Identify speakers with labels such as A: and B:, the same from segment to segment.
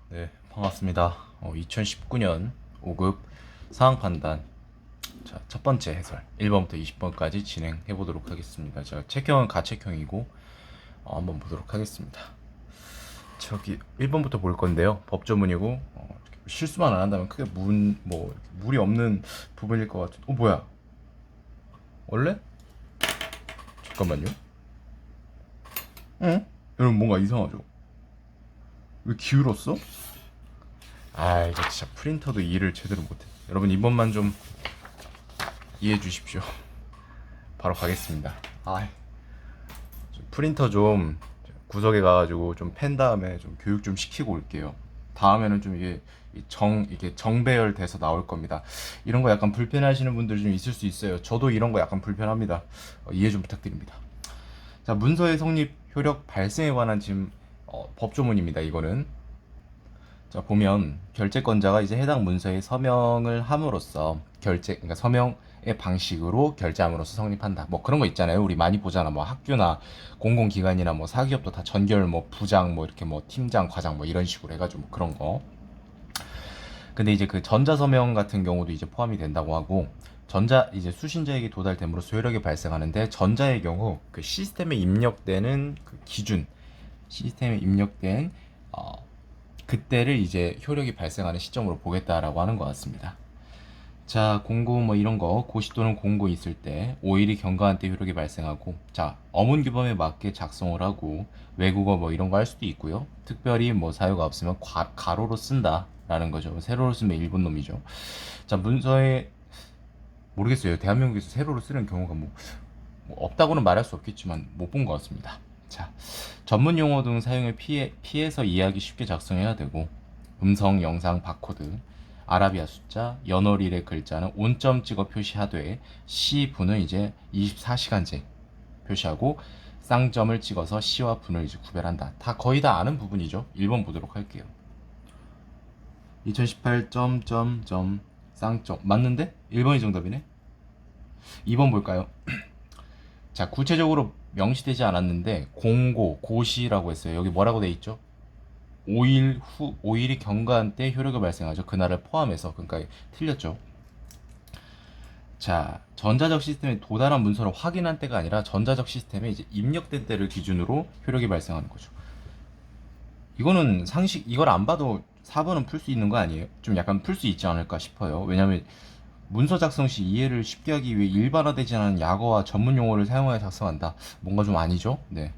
A: 네, 반갑습니다. 2019년 5급 상황 판단. 자, 첫 번째 해설 1번부터 20번까지 진행해 보도록 하겠습니다. 자, 책형은 가책형이고 한번 보도록 하겠습니다. 저기 1번부터 볼 건데요. 법조문이고 실수만 안 한다면 크게 물이 없는 부분일 것 같은. 뭐야? 원래? 잠깐만요. 응? 여러분 뭔가 이상하죠? 왜 기울었어? 이거 진짜 프린터도 일을 제대로 못해. 여러분 이번만 좀 이해해 주십시오. 바로 가겠습니다. 프린터 좀 구석에 가가지고 좀 팬 다음에 좀 교육 좀 시키고 올게요. 다음에는 좀 이게 정배열 돼서 나올 겁니다. 이런 거 약간 불편하시는 분들 좀 있을 수 있어요. 저도 이런 거 약간 불편합니다. 이해 좀 부탁드립니다. 자, 문서의 성립 효력 발생에 관한 지금 법조문입니다. 이거는 자, 보면 결재권자가 이제 해당 문서에 서명을 함으로써 그러니까 서명의 방식으로 결제함으로써 성립한다. 뭐 그런 거 있잖아요. 우리 많이 보잖아. 뭐 학교나 공공기관이나 뭐 사기업도 다 전결 뭐 부장 뭐 이렇게 뭐 팀장 과장 뭐 이런 식으로 해가지고 뭐 그런 거. 근데 이제 그 전자서명 같은 경우도 이제 포함이 된다고 하고 이제 수신자에게 도달됨으로써 효력이 발생하는데 전자의 경우 그 시스템에 입력되는 그 기준 시스템에 입력된 그때를 이제 효력이 발생하는 시점으로 보겠다라고 하는 것 같습니다. 자, 공고 뭐 이런 거 고시 또는 공고 있을 때 5일이 경과한 때 효력이 발생하고, 자, 어문 규범에 맞게 작성을 하고 외국어 뭐 이런 거 할 수도 있고요. 특별히 뭐 사유가 없으면 가로로 쓴다라는 거죠. 세로로 쓰면 일본 놈이죠. 자, 문서에 모르겠어요. 대한민국에서 세로로 쓰는 경우가 뭐 없다고는 말할 수 없겠지만 못 본 것 같습니다. 자, 전문 용어 등 사용을 피해서 이해하기 쉽게 작성해야 되고, 음성, 영상, 바코드, 아라비아 숫자, 연월일의 글자는 온점 찍어 표시하되 시분은 이제 24시간제 표시하고 쌍점을 찍어서 시와 분을 이제 구별한다. 거의 다 아는 부분이죠. 1번 보도록 할게요. 2018 점점점 쌍점 맞는데? 1번이 정답이네. 2번 볼까요? 자, 구체적으로 명시되지 않았는데 공고, 고시라고 했어요. 여기 뭐라고 돼 있죠? 5일이 경과한 때 효력이 발생하죠. 그날을 포함해서. 그러니까 틀렸죠. 자, 전자적 시스템에 도달한 문서를 확인한 때가 아니라 전자적 시스템에 이제 입력된 때를 기준으로 효력이 발생하는 거죠. 이거는 이걸 안 봐도 4번은 풀 수 있는 거 아니에요? 좀 약간 풀 수 있지 않을까 싶어요. 왜냐면 문서 작성 시 이해를 쉽게 하기 위해 일반화되지 않은 약어와 전문 용어를 사용하여 작성한다. 뭔가 좀 아니죠? 네.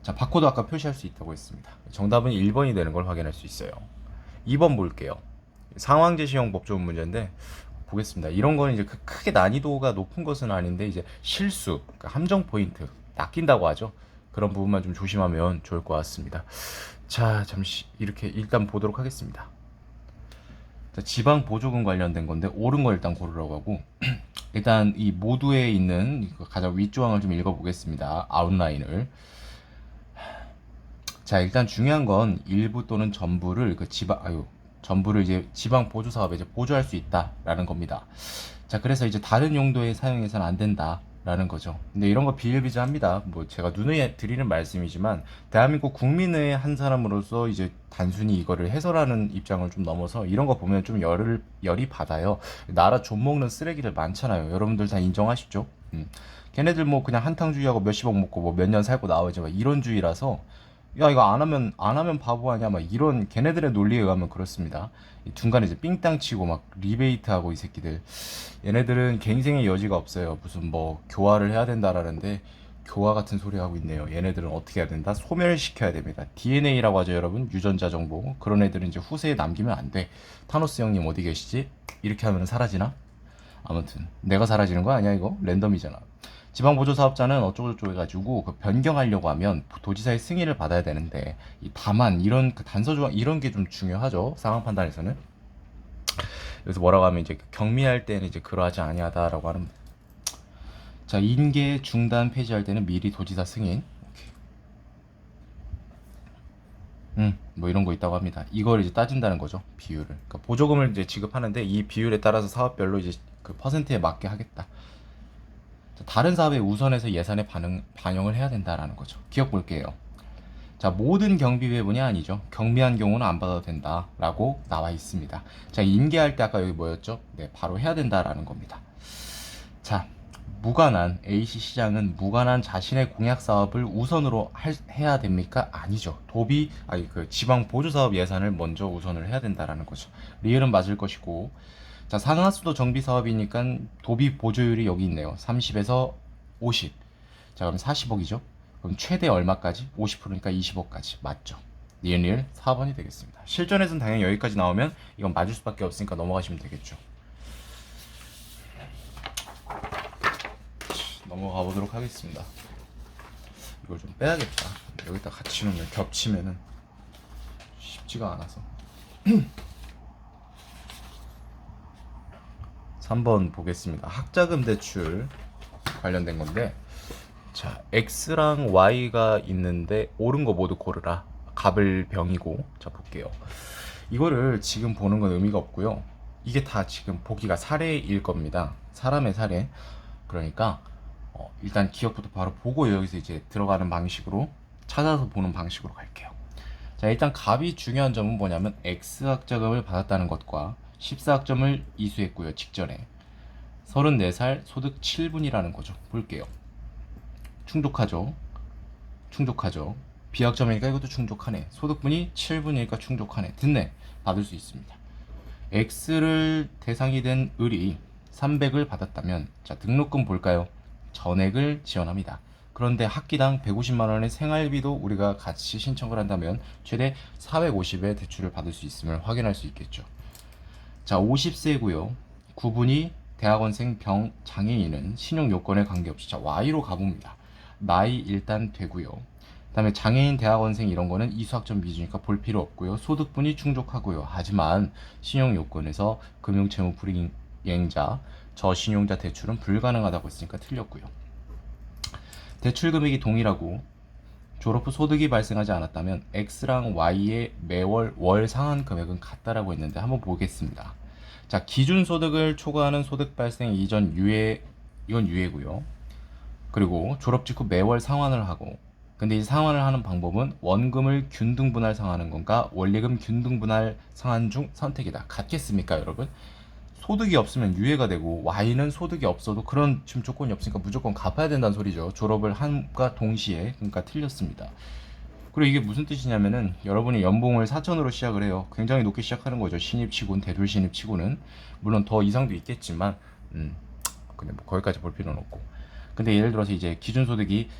A: 자, 바코드 아까 표시할 수 있다고 했습니다. 정답은 1번이 되는 걸 확인할 수 있어요. 2번 볼게요. 상황 제시형 법조문 문제인데 보겠습니다. 이런 거는 이제 크게 난이도가 높은 것은 아닌데 이제 실수, 그러니까 함정 포인트, 낚인다고 하죠. 그런 부분만 좀 조심하면 좋을 것 같습니다. 자, 잠시 이렇게 일단 보도록 하겠습니다. 자, 지방 보조금 관련된 건데 옳은 거 일단 고르라고 하고 일단 이 모두에 있는 가장 윗조항을 좀 읽어보겠습니다. 아웃라인을. 자, 일단 중요한 건 일부 또는 전부를 전부를 이제 지방 보조 사업에 이제 보조할 수 있다라는 겁니다. 자, 그래서 이제 다른 용도에 사용해서는 안 된다라는 거죠. 근데 이런 거 비일비재합니다. 뭐 제가 누누이 드리는 말씀이지만 대한민국 국민의 한 사람으로서 이제 단순히 이거를 해설하는 입장을 좀 넘어서 이런 거 보면 좀 열이 받아요. 나라 좀 먹는 쓰레기들 많잖아요. 여러분들 다 인정하시죠? 걔네들 뭐 그냥 한탕주의하고 몇십억 먹고 뭐 몇 년 살고 나오지 막 이런 주의라서 야, 이거 안 하면 바보 아니야 막 이런 걔네들의 논리에 의하면 그렇습니다. 중간에 이제 삥땅 치고 막 리베이트 하고 이 새끼들, 얘네들은 갱생의 여지가 없어요. 무슨 뭐 교화를 해야 된다라는데 교화 같은 소리 하고 있네요. 얘네들은 어떻게 해야 된다? 소멸시켜야 됩니다. DNA라고 하죠, 여러분. 유전자 정보. 그런 애들은 이제 후세에 남기면 안 돼. 타노스 형님 어디 계시지? 이렇게 하면 사라지나? 아무튼 내가 사라지는 거 아니야, 이거? 랜덤이잖아. 지방보조사업자는 어쩌고저쩌고 해가지고 그 변경하려고 하면 도지사의 승인을 받아야 되는데, 다만 이런 그 단서 조항 이런 게 좀 중요하죠, 상황 판단에서는. 그래서 뭐라고 하면 이제 경미할 때는 이제 그러하지 아니하다라고 하는. 자, 인계 중단 폐지할 때는 미리 도지사 승인. 뭐 이런 거 있다고 합니다. 이걸 이제 따진다는 거죠, 비율을. 그러니까 보조금을 이제 지급하는데 이 비율에 따라서 사업별로 이제 그 퍼센트에 맞게 하겠다. 다른 사업에 우선해서 예산에 반영을 해야 된다라는 거죠. 기억 볼게요. 자, 모든 경비 배분이 아니죠. 경미한 경우는 안 받아도 된다라고 나와 있습니다. 자, 인계할 때 아까 여기 뭐였죠? 네, 바로 해야 된다라는 겁니다. 자, 무관한 AC 시장은 무관한 자신의 공약 사업을 우선으로 해야 됩니까? 아니죠. 지방 보조 사업 예산을 먼저 우선을 해야 된다라는 거죠. 리을은 맞을 것이고, 자, 상하수도 정비 사업이니까 도비 보조율이 여기 있네요. 30에서 50. 자, 그럼 40억이죠. 그럼 최대 얼마까지? 50%니까 20억까지. 맞죠. 리을 4번이 되겠습니다. 실전에서는 당연히 여기까지 나오면 이건 맞을 수밖에 없으니까 넘어가시면 되겠죠. 넘어가 보도록 하겠습니다. 이걸 좀 빼야겠다. 여기다 같이 놓으면 겹치면은 쉽지가 않아서. 3번 보겠습니다. 학자금 대출 관련된 건데, 자, X랑 Y가 있는데 옳은 거 모두 고르라. 갑을 병이고. 자, 볼게요. 이거를 지금 보는 건 의미가 없고요. 이게 다 지금 보기가 사례일 겁니다. 사람의 사례. 그러니까 일단 기억부터 바로 보고 여기서 이제 들어가는 방식으로 찾아서 보는 방식으로 갈게요. 자, 일단 갑이 중요한 점은 뭐냐면 X학자금을 받았다는 것과 14학점을 이수했고요. 직전에 34살 소득 7분이라는 거죠. 볼게요. 충족하죠. 충족하죠. 비학점이니까 이것도 충족하네. 소득분이 7분이니까 충족하네. 듣네. 받을 수 있습니다. X를 대상이 된 을이 300을 받았다면, 자, 등록금 볼까요? 전액을 지원합니다. 그런데 학기당 150만 원의 생활비도 우리가 같이 신청을 한다면 최대 450의 대출을 받을 수 있음을 확인할 수 있겠죠. 자, 50세고요. 구분이 대학원생, 병, 장애인은 신용 요건에 관계없이, 자, Y로 가봅니다. 나이 일단 되고요. 그 다음에 장애인, 대학원생 이런 거는 이수학점 미주니까 볼 필요 없고요. 소득분이 충족하고요. 하지만 신용 요건에서 금융채무 불이행자, 저신용자 대출은 불가능하다고 했으니까 틀렸고요. 대출 금액이 동일하고 졸업 후 소득이 발생하지 않았다면 X랑 Y의 매월 월 상한 금액은 같다라고 했는데 한번 보겠습니다. 자, 기준 소득을 초과하는 소득 발생 이전 유예, 이건 유예고요. 그리고 졸업 직후 매월 상환을 하고, 근데 이 상환을 하는 방법은 원금을 균등분할 상환하는 건가 원리금 균등분할 상환 중 선택이다. 같겠습니까, 여러분? 소득이 없으면 유예가 되고 Y는 소득이 없어도 그런 지금 조건이 없으니까 무조건 갚아야 된다는 소리죠. 졸업을 함과 동시에. 그러니까 틀렸습니다. 그리고 이게 무슨 뜻이냐면은 여러분이 연봉을 4천으로 시작을 해요. 굉장히 높게 시작하는 거죠. 신입치고는, 대졸 신입치고는. 물론 더 이상도 있겠지만 근데 뭐 거기까지 볼 필요는 없고. 근데 예를 들어서 이제 기준소득이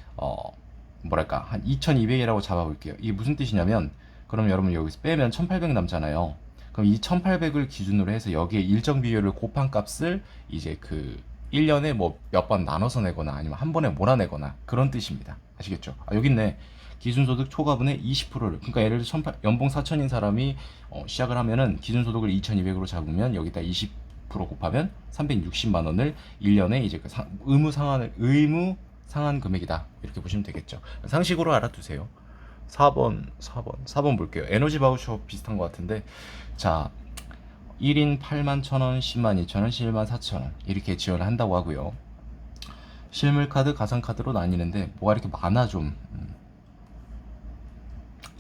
A: 뭐랄까 한 2,200이라고 잡아볼게요. 이게 무슨 뜻이냐면, 그럼 여러분 여기서 빼면 1,800 남잖아요. 그럼 이 1,800을 기준으로 해서 여기에 일정 비율을 곱한 값을 이제 그 1년에 뭐 몇 번 나눠서 내거나 아니면 한 번에 몰아내거나 그런 뜻입니다. 아시겠죠? 아, 여기 있네. 기준소득 초과분의 20%를, 그러니까 예를 들어 연봉 4천인 사람이 시작을 하면은 기준소득을 2,200으로 잡으면 여기다 20% 곱하면 360만 원을 1년에 이제 그 의무 상한 금액이다. 이렇게 보시면 되겠죠. 상식으로 알아두세요. 4번 볼게요. 에너지 바우처 비슷한 것 같은데, 자, 1인 8만 1,000원, 10만 2천원, 11만 4천원 이렇게 지원을 한다고 하고요. 실물카드, 가상카드로 나뉘는데 뭐가 이렇게 많아 좀.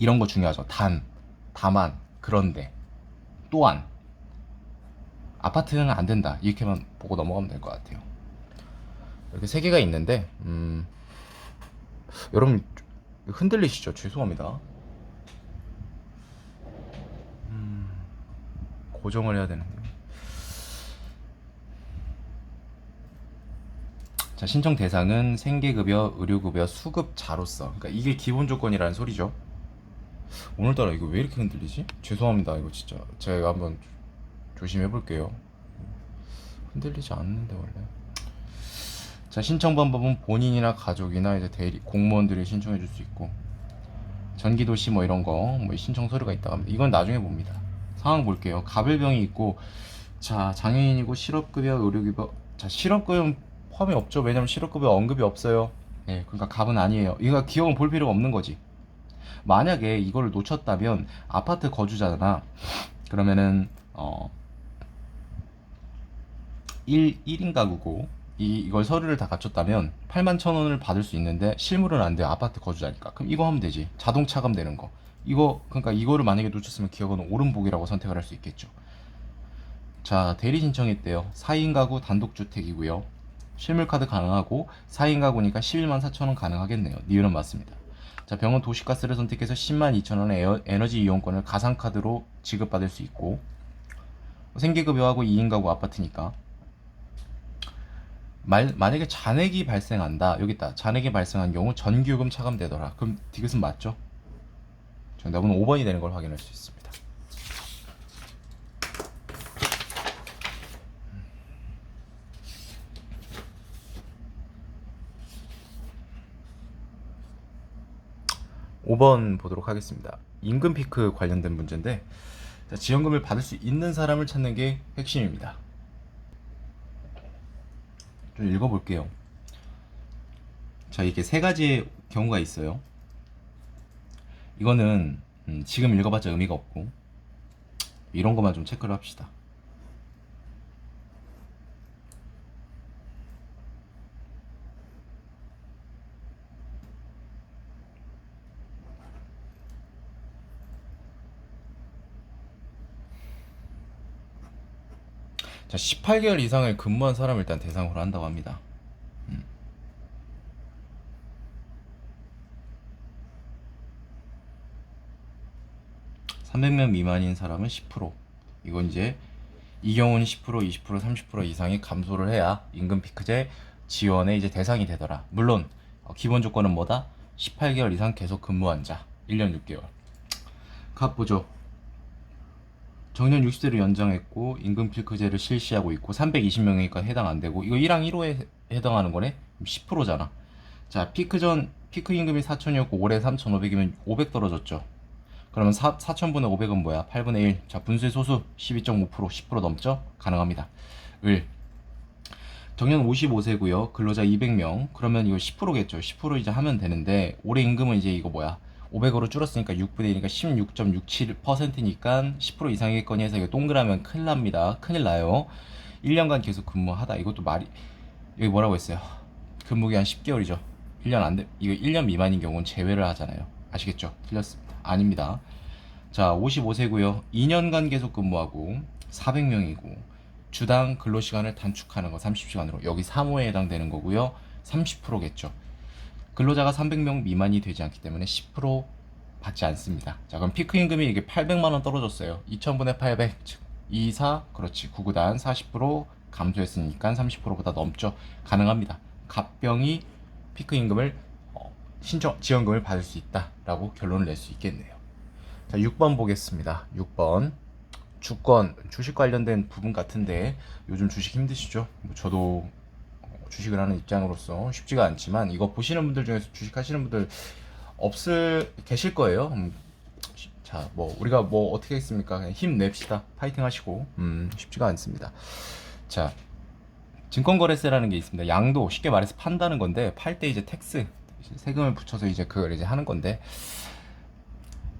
A: 이런 거 중요하죠. 다만, 그런데, 또한, 아파트는 안 된다. 이렇게만 보고 넘어가면 될 것 같아요. 이렇게 세 개가 있는데, 여러분 흔들리시죠? 죄송합니다. 고정을 해야 되는데. 자, 신청 대상은 생계급여, 의료급여, 수급자로서. 그러니까 이게 기본 조건이라는 소리죠. 오늘따라 이거 왜 이렇게 흔들리지? 죄송합니다. 이거 진짜 제가 한번 조심해 볼게요. 흔들리지 않는데 원래. 자, 신청 방법은 본인이나 가족이나 이제 대리 공무원들이 신청해 줄 수 있고, 전기도시 뭐 이런 거 뭐 신청 서류가 있다고 합니다. 이건 나중에 봅니다. 상황 볼게요. 가불병이 있고, 자, 장애인이고 실업급여, 의료급여. 자, 실업급여 포함이 없죠. 왜냐면 실업급여 언급이 없어요. 네, 그러니까 갑은 아니에요. 이거 기억은 볼 필요가 없는 거지. 만약에 이걸 놓쳤다면 아파트 거주자잖아. 그러면은 1인 가구고 이걸 서류를 다 갖췄다면 81,000원을 받을 수 있는데 실물은 안 돼요. 아파트 거주자니까. 그럼 이거 하면 되지. 자동 차감되는 거. 이거 그러니까 이거를 만약에 놓쳤으면 기업은 오른복이라고 선택을 할 수 있겠죠. 자, 대리 신청했대요. 4인 가구 단독주택이고요. 실물카드 가능하고 4인 가구니까 114,000원 가능하겠네요. 니은은 맞습니다. 자, 병원 도시가스를 선택해서 102,000원의 에너지 이용권을 가상카드로 지급받을 수 있고, 생계급여하고 2인 가구 아파트니까 만약에 잔액이 발생한다. 여기 있다. 잔액이 발생한 경우 전기요금 차감되더라. 그럼 디귿은 맞죠? 정답은 5번이 되는 걸 확인할 수 있습니다. 5번 보도록 하겠습니다. 임금 피크 관련된 문제인데, 자, 지원금을 받을 수 있는 사람을 찾는 게 핵심입니다. 좀 읽어볼게요. 자, 이렇게 세 가지의 경우가 있어요. 이거는 지금 읽어봤자 의미가 없고 이런 것만 좀 체크를 합시다. 자, 18개월 이상을 근무한 사람을 일단 대상으로 한다고 합니다. 300명 미만인 사람은 10%. 이건 이제 이 경우는 10%, 20%, 30% 이상이 감소를 해야 임금 피크제 지원의 이제 대상이 되더라. 물론 기본 조건은 뭐다? 18개월 이상 계속 근무한 자, 1년 6개월. 각 보죠. 정년 60세로 연장했고 임금 피크제를 실시하고 있고 320명이니까 해당 안 되고, 이거 1항 1호에 해당하는 거네. 10%잖아. 자, 피크 임금이 4,000이었고 올해 3,500이면 500 떨어졌죠. 그러면 4,000분의 500은 뭐야? 8분의 1. 자, 분수의 소수 12.5%, 10% 넘죠? 가능합니다. 정년 55세고요. 근로자 200명. 그러면 이거 10%겠죠. 10% 이제 하면 되는데 올해 임금은 이제 이거 뭐야? 500으로 줄었으니까 6분의 1이니까 16.67%니까 10% 이상이겠거니 해서 이거 동그라면 큰일 납니다. 큰일 나요. 1년간 계속 근무하다. 이것도 여기 뭐라고 했어요? 근무기한 10개월이죠. 1년 안 돼. 이거 1년 미만인 경우는 제외를 하잖아요. 아시겠죠? 틀렸습니다. 아닙니다. 자, 55세고요. 2년간 계속 근무하고 400명이고 주당 근로시간을 단축하는 거 30시간으로. 여기 3호에 해당되는 거고요. 30%겠죠. 근로자가 300명 미만이 되지 않기 때문에 10% 받지 않습니다. 자, 그럼 피크 임금이 이게 800만 원 떨어졌어요. 2000분의 800, 즉 2, 4, 그렇지. 9구단 40% 감소했으니까 30%보다 넘죠. 가능합니다. 갑병이 피크 임금을 지원금을 받을 수 있다라고 결론을 낼 수 있겠네요. 자, 6번 보겠습니다. 6번. 주식 관련된 부분 같은데 요즘 주식 힘드시죠? 저도 주식을 하는 입장으로서 쉽지가 않지만 이거 보시는 분들 중에서 주식 하시는 분들 계실 거예요. 자, 뭐 우리가 뭐 어떻게 했습니까? 그냥 힘냅시다. 파이팅 하시고. 쉽지가 않습니다. 자, 증권거래세라는 게 있습니다. 양도, 쉽게 말해서 판다는 건데, 팔 때 이제 세금을 붙여서 이제 그걸 이제 하는 건데,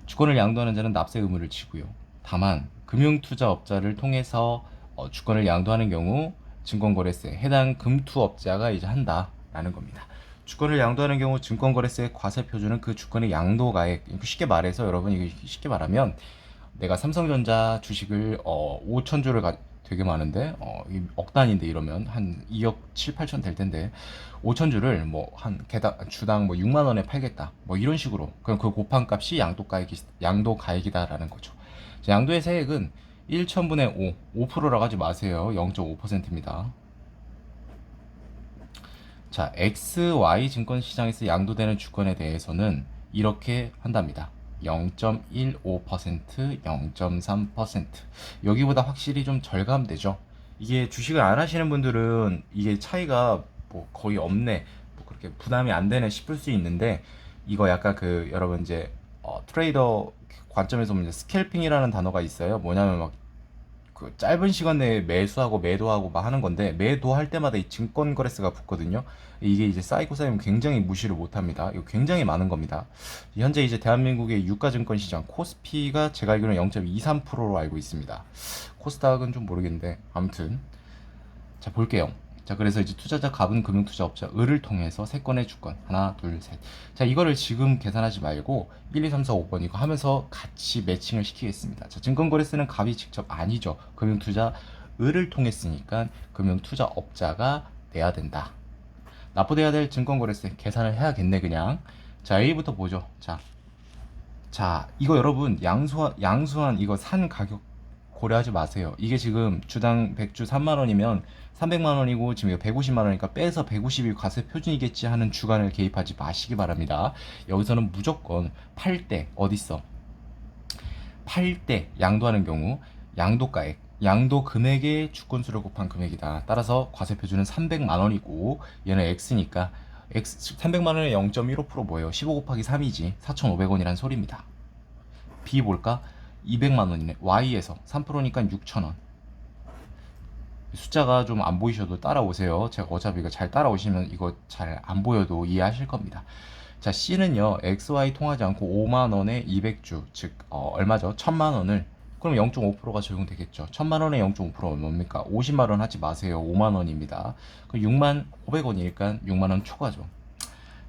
A: 주권을 양도하는 자는 납세 의무를 지고요. 다만 금융투자업자를 통해서 주권을 양도하는 경우 증권거래세 해당 금투업자가 이제 한다라는 겁니다. 주권을 양도하는 경우 증권거래세 과세표준은 그 주권의 양도가액, 쉽게 말해서 여러분 이거 쉽게 말하면 내가 삼성전자 주식을 5,000주를 되게 많은데 억 단위인데 이러면 한 2억 7, 8천 될 텐데 5,000주를 뭐 한 주당 뭐 6만 원에 팔겠다. 뭐 이런 식으로. 그럼 그 곱한 값이 양도가액이다라는 거죠. 자, 양도의 세액은 1,000분의 5, 5%라고 하지 마세요. 0.5%입니다. 자, XY 증권시장에서 양도되는 주권에 대해서는 이렇게 한답니다. 0.15%, 0.3%. 여기보다 확실히 좀 절감되죠. 이게 주식을 안 하시는 분들은 이게 차이가 뭐 거의 없네, 뭐 그렇게 부담이 안 되네 싶을 수 있는데, 이거 약간 여러분 이제 트레이더 관점에서 보면 이제 스캘핑이라는 단어가 있어요. 뭐냐면 막 짧은 시간 내에 매수하고 매도하고 막 하는 건데, 매도할 때마다 이 증권 거래세가 붙거든요. 이게 이제 쌓이고 쌓이면 굉장히 무시를 못 합니다. 이거 굉장히 많은 겁니다. 현재 이제 대한민국의 유가증권 시장 코스피가 제가 알기로는 0.23%로 알고 있습니다. 코스닥은 좀 모르겠는데, 아무튼 자, 볼게요. 자, 그래서 이제 투자자 갑은 금융투자업자 을을 통해서 세 건의 주권. 하나, 둘, 셋. 자, 이거를 지금 계산하지 말고 1, 2, 3, 4, 5번 이거 하면서 같이 매칭을 시키겠습니다. 자, 증권거래세는 갑이 직접 아니죠. 금융투자 을을 통했으니까 금융투자업자가 내야 된다. 납부돼야 될 증권거래세 계산을 해야겠네, 그냥. 자, A부터 보죠. 자, 이거 여러분 양수한 이거 산 가격 고려하지 마세요. 이게 지금 주당 100주 3만 원이면 300만 원이고 지금 이거 150만 원이니까 빼서 150이 과세 표준이겠지 하는 주간을 개입하지 마시기 바랍니다. 여기서는 무조건 팔 때 어딨어? 팔 때 양도하는 경우 양도가액, 양도 금액의 주권수를 곱한 금액이다. 따라서 과세 표준은 300만 원이고 얘는 X니까 X 300만 원의 0.15% 뭐예요? 15 곱하기 3이지 4,500원이란 소리입니다. B 볼까? 200만 원이네. Y에서 3%니까 6,000원. 숫자가 좀 안 보이셔도 따라오세요. 제가 어차피 이거 잘 따라오시면 이거 잘 안 보여도 이해하실 겁니다. 자, C는요, XY 통하지 않고 5만 원에 200주, 즉 얼마죠? 1000만 원을 그럼 0.5%가 적용되겠죠. 1000만 원에 0.5%는 뭡니까? 50만 원 하지 마세요. 5만 원입니다. 그럼 6만 500원이니까 6만 원 초과죠.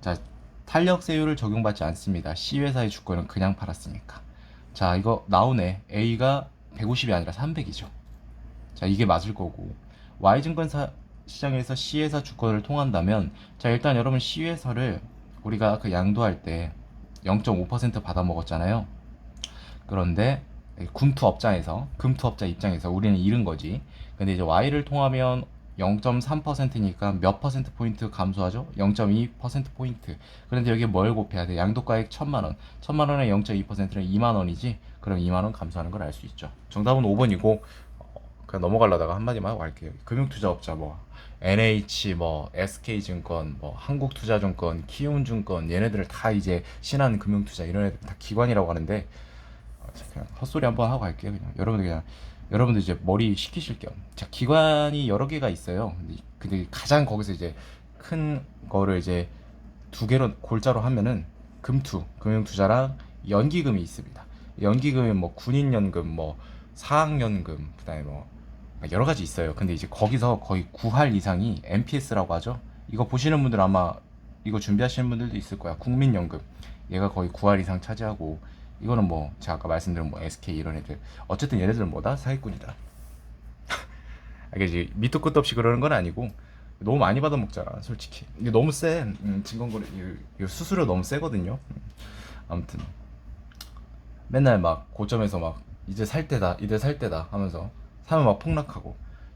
A: 자, 탄력세율을 적용받지 않습니다. C회사의 주권은 그냥 팔았으니까. 자, 이거 나오네. A가 150이 아니라 300이죠. 자, 이게 맞을 거고. Y증권사 시장에서 C회사 주권을 통한다면, 자, 일단 여러분 C회사를 우리가 그 양도할 때 0.5% 받아 먹었잖아요. 그런데 금투업자 입장에서 우리는 잃은 거지. 근데 이제 Y를 통하면 0.3%니까 몇 퍼센트 포인트 감소하죠? 0.2% 포인트. 그런데 여기에 뭘 곱해야 돼? 양도가액 1000만 원. 1000만 원의 0.2%는 2만 원이지. 그럼 2만 원 감소하는 걸 알 수 있죠. 정답은 5번이고 그냥 넘어가려다가 한마디만 하고 갈게요. 금융투자업자 뭐 NH 뭐 SK증권 뭐 한국투자증권 키움증권 얘네들을 다 이제 신한금융투자 이런 애들 다 기관이라고 하는데 그냥 헛소리 한번 하고 갈게요. 여러분들 이제 머리 식히실 겸. 자, 기관이 여러 개가 있어요. 근데 가장 거기서 이제 큰 거를 이제 두 개로 골자로 하면은 금융투자랑 연기금이 있습니다. 연기금은 뭐 군인연금, 뭐 사학연금, 그다음에 뭐 여러 가지 있어요. 근데 이제 거기서 거의 9할 이상이 MPS라고 하죠. 이거 보시는 분들 아마 이거 준비하시는 분들도 있을 거야. 국민연금. 얘가 거의 9할 이상 차지하고 이거는 뭐 제가 아까 말씀드린 뭐 SK 이런 애들 어쨌든 얘네들은 뭐다? 사기꾼이다. 이게 이제 밑도 끝도 없이 그러는 건 아니고 너무 많이 받아먹잖아 솔직히. 이게 너무 세. 증권거래 이거 수수료 너무 세거든요. 아무튼 맨날 막 고점에서 막 이제 살 때다 하면서 사면 막 폭락하고.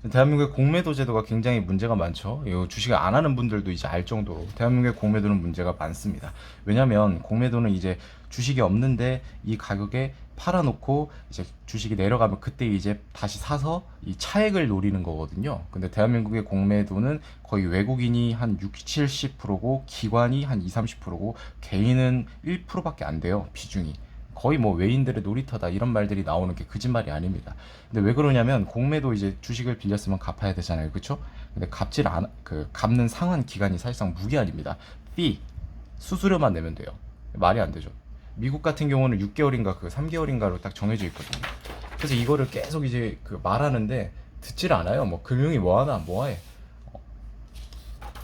A: 대한민국의 공매도 제도가 굉장히 문제가 많죠. 이 주식을 안 하는 분들도 이제 알 정도로 대한민국의 공매도는 문제가 많습니다. 왜냐면 공매도는 이제 주식이 없는데 이 가격에 팔아놓고 이제 주식이 내려가면 그때 이제 다시 사서 이 차액을 노리는 거거든요. 근데 대한민국의 공매도는 거의 외국인이 한 60, 70%고 기관이 한 20, 30%고 개인은 1%밖에 안 돼요. 비중이. 거의 뭐 외인들의 놀이터다 이런 말들이 나오는 게 거짓말이 아닙니다. 근데 왜 그러냐면 공매도 이제 주식을 빌렸으면 갚아야 되잖아요, 그렇죠? 근데 갚는 상환 기간이 사실상 무기한입니다. fee 수수료만 내면 돼요. 말이 안 되죠. 미국 같은 경우는 6개월인가 3개월인가로 딱 정해져 있거든요. 그래서 이거를 계속 이제 말하는데 듣질 않아요. 뭐 금융이 뭐하나 뭐해.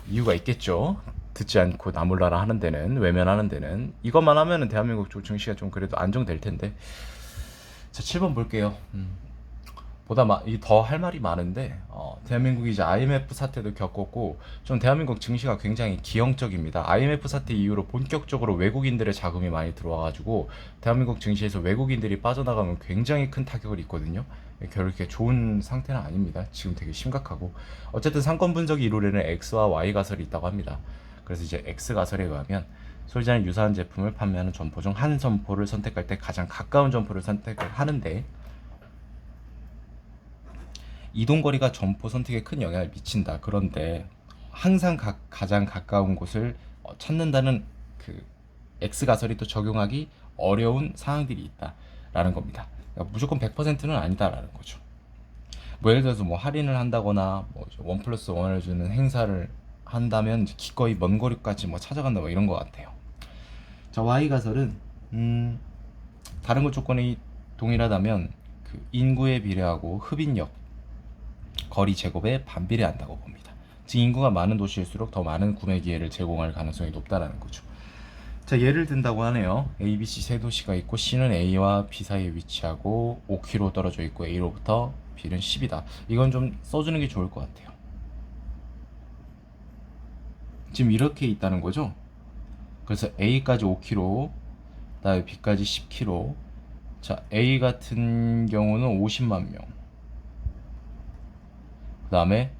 A: 이유가 있겠죠. 듣지 않고 나몰라라 하는 데는, 외면하는 데는. 이것만 하면은 대한민국 증시가 좀 그래도 안정될 텐데. 자, 7번 볼게요. 더 할 말이 많은데 대한민국이 이제 IMF 사태도 겪었고 좀 대한민국 증시가 굉장히 기형적입니다. IMF 사태 이후로 본격적으로 외국인들의 자금이 많이 들어와가지고 대한민국 증시에서 외국인들이 빠져나가면 굉장히 큰 타격을 입거든요. 결국 이렇게 좋은 상태는 아닙니다. 지금 되게 심각하고 어쨌든 상권 분석이 이루려는 X와 Y 가설이 있다고 합니다. 그래서 이제 X 가설에 의하면 소비자는 유사한 제품을 판매하는 점포 중 한 점포를 선택할 때 가장 가까운 점포를 선택을 하는데 이동거리가 점포 선택에 큰 영향을 미친다. 그런데 항상 가장 가까운 곳을 찾는다는 그 X 가설이 또 적용하기 어려운 상황들이 있다라는 겁니다. 그러니까 무조건 100%는 아니다라는 거죠. 뭐 예를 들어서 뭐 할인을 한다거나 뭐 1+1을 주는 행사를 한다면 기꺼이 먼 거리까지 뭐 찾아간다 뭐 이런 것 같아요. 자, Y 가설은 다른 것 조건이 동일하다면 그 인구에 비례하고 흡인력 거리 제곱에 반비례한다고 봅니다. 즉 인구가 많은 도시일수록 더 많은 구매 기회를 제공할 가능성이 높다라는 거죠. 자, 예를 든다고 하네요. A, B, C 세 도시가 있고 C는 A와 B 사이에 위치하고 5km 떨어져 있고 A로부터 B는 10이다. 이건 좀 써주는 게 좋을 것 같아요. 지금 이렇게 있다는 거죠. 그래서 A까지 5km, 그다음에 B까지 10km. 자, A 같은 경우는 50만 명. 그다음에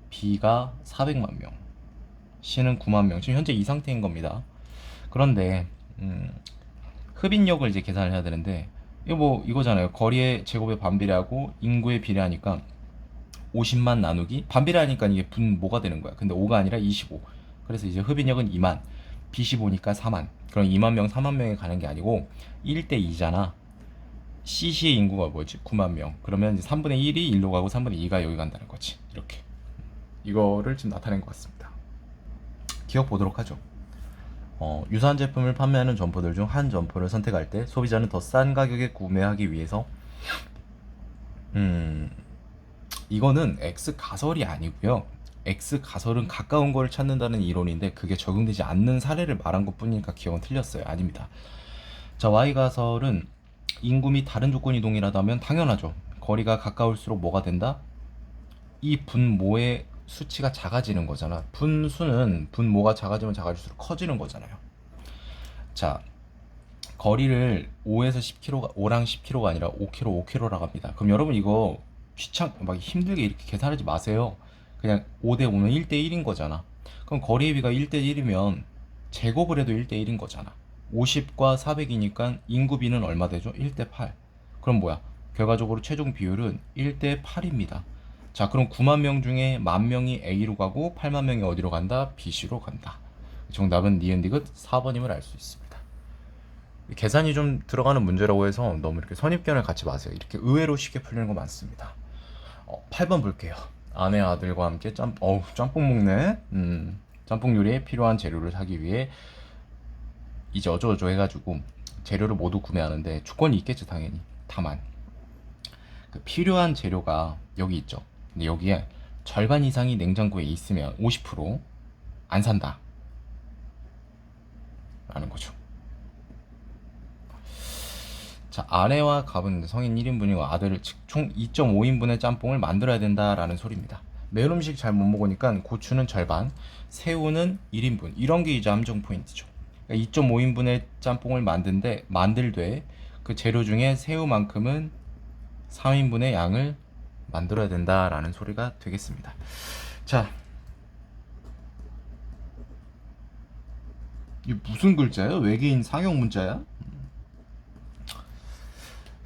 A: B가 400만 명. C는 9만 명. 지금 현재 이 상태인 겁니다. 그런데 흡인력을 이제 계산을 해야 되는데 이거 뭐 이거잖아요. 거리의 제곱에 반비례하고 인구에 비례하니까 50만 나누기 반비례하니까 이게 분모가 되는 거야. 근데 5가 아니라 25. 그래서 이제 흡인력은 2만, B15니까 4만. 그럼 2만 명, 4만 명이 가는 게 아니고 1대 2잖아. CC의 인구가 뭐지? 9만 명. 그러면 이제 3분의 1이 1로 가고 3분의 2가 여기 간다는 거지. 이렇게. 이거를 지금 나타낸 것 같습니다. 기억 보도록 하죠. 유사한 제품을 판매하는 점포들 중 한 점포를 선택할 때 소비자는 더 싼 가격에 구매하기 위해서 이거는 X 가설이 아니고요. X 가설은 가까운 걸 찾는다는 이론인데 그게 적용되지 않는 사례를 말한 것 뿐이니까 기억은 틀렸어요. 아닙니다. 자, Y 가설은 인구 및 다른 조건이 동일하다면 당연하죠. 거리가 가까울수록 뭐가 된다? 이 분모의 수치가 작아지는 거잖아. 분수는 분모가 작아지면 작아질수록 커지는 거잖아요. 자, 거리를 5에서 10km가 5랑 10km가 아니라 5km, 5km라고 합니다. 그럼 여러분 이거 막 힘들게 이렇게 계산하지 마세요. 그냥 5대 5는 1대 1인 거잖아. 그럼 거리의 비가 1대 1이면 제곱을 해도 1대 1인 거잖아. 50과 400이니까 인구 비는 얼마 되죠? 1대 8. 그럼 뭐야? 결과적으로 최종 비율은 1대 8입니다. 자, 그럼 9만 명 중에 10,000명이 A로 가고 8만 명이 어디로 간다? BC로 간다. 정답은 니은디귿 4번임을 알 수 있습니다. 계산이 좀 들어가는 문제라고 해서 너무 이렇게 선입견을 갖지 마세요. 이렇게 의외로 쉽게 풀리는 거 많습니다. 8번 볼게요. 아내 아들과 함께 짬뽕 먹네. 짬뽕 요리에 필요한 재료를 사기 위해 이제 어쩌고저쩌고 해가지고 재료를 모두 구매하는데 조건이 있겠죠, 당연히. 다만 그 필요한 재료가 여기 있죠. 근데 여기에 절반 이상이 냉장고에 있으면 50%안 산다 라는 거죠. 자, 아내와 갑은 성인 1인분이고 아들 총 2.5인분의 짬뽕을 만들어야 된다라는 소리입니다. 매운 음식 잘 못 먹으니까 고추는 절반, 새우는 1인분. 이런 게 이제 함정 포인트죠. 그러니까 2.5인분의 짬뽕을 만들되 그 재료 중에 새우만큼은 3인분의 양을 만들어야 된다라는 소리가 되겠습니다. 자, 이게 무슨 글자예요? 외계인 상형 문자야?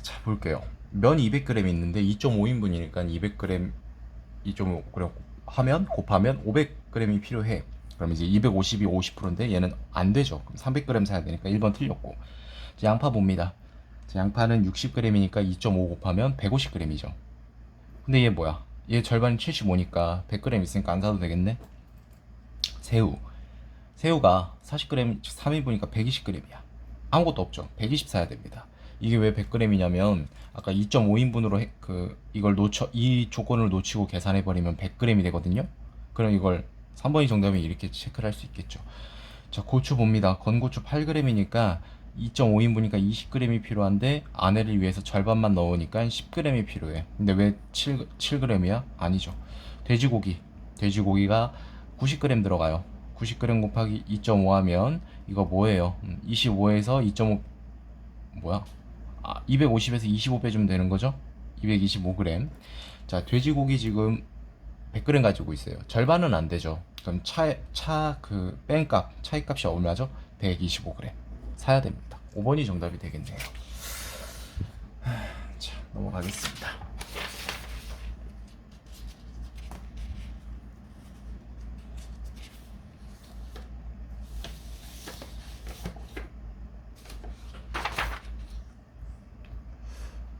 A: 자, 볼게요. 면 200g 있는데 2.5인분이니까 200g 2.5g 하면 곱하면 500g이 필요해. 그럼 이제 250이 50%인데 얘는 안 되죠. 그럼 300g 사야 되니까 1번 틀렸고. 양파 봅니다. 양파는 60g이니까 2.5 곱하면 150g이죠. 근데 얘 뭐야? 얘 절반이 75니까 100g 있으니까 안 사도 되겠네. 새우가 40g 3인분이니까 120g이야. 아무것도 없죠. 120 사야 됩니다. 이게 왜 100g이냐면 아까 2.5인분으로 이 조건을 놓치고 계산해 버리면 100g이 되거든요. 그럼 이걸 3번이 정답이 이렇게 체크를 할 수 있겠죠. 자, 고추 봅니다. 건고추 8g이니까 2.5인분이니까 20g이 필요한데 아내를 위해서 절반만 넣으니까 10g이 필요해. 근데 왜 7g이야? 아니죠. 돼지고기가 90g 들어가요. 90g 곱하기 2.5 하면 이거 뭐예요? 25에서 2.5 뭐야? 250에서 25 빼주면 되는 거죠? 225g. 자, 돼지고기 지금 100g 가지고 있어요. 절반은 안 되죠. 그럼 차이값이 얼마죠? 125g. 사야 됩니다. 5번이 정답이 되겠네요. 자, 넘어가겠습니다.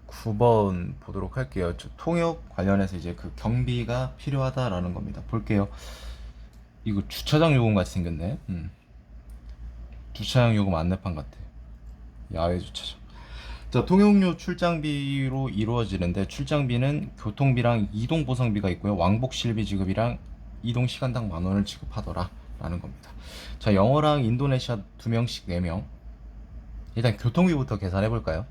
A: 9번 보도록 할게요. 통역 관련해서 이제 그 경비가 필요하다라는 겁니다. 볼게요. 이거 주차장 요금 같이 생겼네. 주차장 요금 안내판 같아. 야외 주차장. 자, 통역료 출장비로 이루어지는데 출장비는 교통비랑 이동 보상비가 있고요. 왕복 실비 지급이랑 이동 시간당 10,000원을 지급하더라 라는 겁니다. 자, 영어랑 인도네시아 2명씩 4명. 일단 교통비부터 계산해 볼까요?